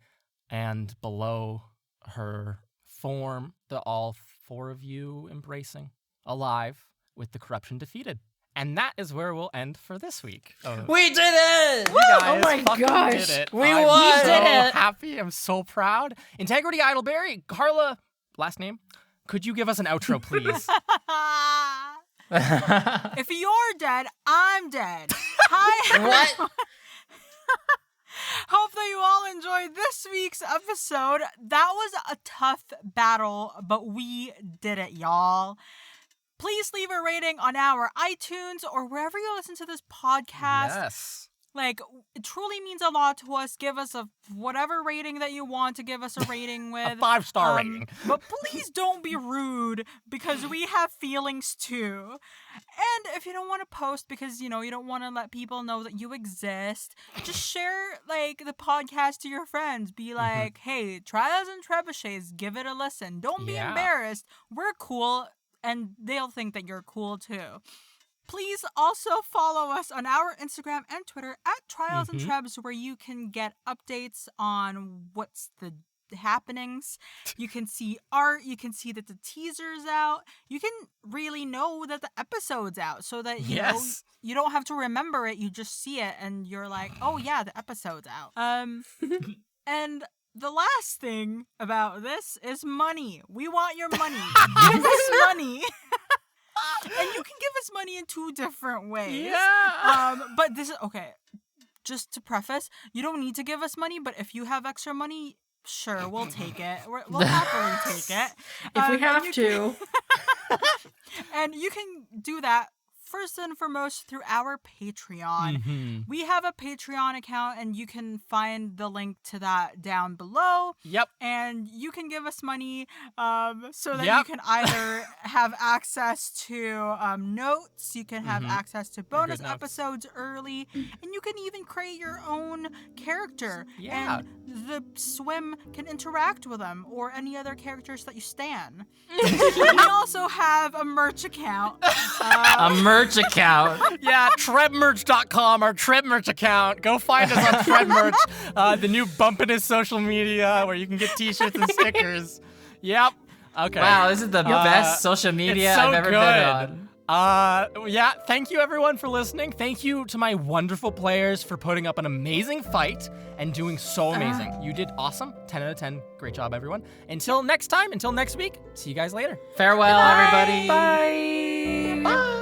and below her form, all four of you embracing, alive, with the corruption defeated. And that is where we'll end for this week. We did it! You guys Oh my fucking gosh. did it. We I'm won. so We did it. happy. I'm so proud. Integrity Idleberry, Carla, last name. Could you give us an outro, please? If you're dead, I'm dead. Hi. What? Hope that you all enjoyed this week's episode. That was a tough battle, but we did it, y'all. Please leave a rating on our iTunes or wherever you listen to this podcast. Yes. Like, it truly means a lot to us. Give us a whatever rating that you want to give us a rating with. A 5-star rating. But please don't be rude, because we have feelings too. And if you don't want to post because, you don't want to let people know that you exist, just share, like, the podcast to your friends. Be like, hey, Trials and Trebuchets, give it a listen. Don't be Yeah. embarrassed. We're cool, and they'll think that you're cool too. Please also follow us on our Instagram and Twitter at Trials and Trebs, where you can get updates on what's the happenings. You can see art. You can see that the teaser's out. You can really know that the episode's out, so that you know you don't have to remember it. You just see it, and you're like, oh yeah, the episode's out. And the last thing about this is money. We want your money. Give us money. And you can give us money in 2 different ways. Yeah. But this is okay. Just to preface, you don't need to give us money, but if you have extra money, sure, we'll take it. We'll happily take it. If we And have you to. And you can do that first and foremost through our Patreon. Mhm. We have a Patreon account, and you can find the link to that down below. Yep. And you can give us money so that Yep. you can either have access to notes, you can have access to bonus notes. episodes early, and you can even create your own character. Yeah. And the swim can interact with them or any other characters that you stan. We also have a merch account. A merch account. Yeah, trebmerch.com, our Treb merch account. Go find us on Treb merch, the new bumpiness social media where you can get t-shirts and stickers. Yep. Okay. Wow, this is the best social media it's so I've ever good. been on. Yeah, thank you everyone for listening. Thank you to my wonderful players for putting up an amazing fight and doing so amazing. You did awesome. 10 out of 10. Great job, everyone. Until next time, until next week, see you guys later. Farewell, everybody. Bye. Bye.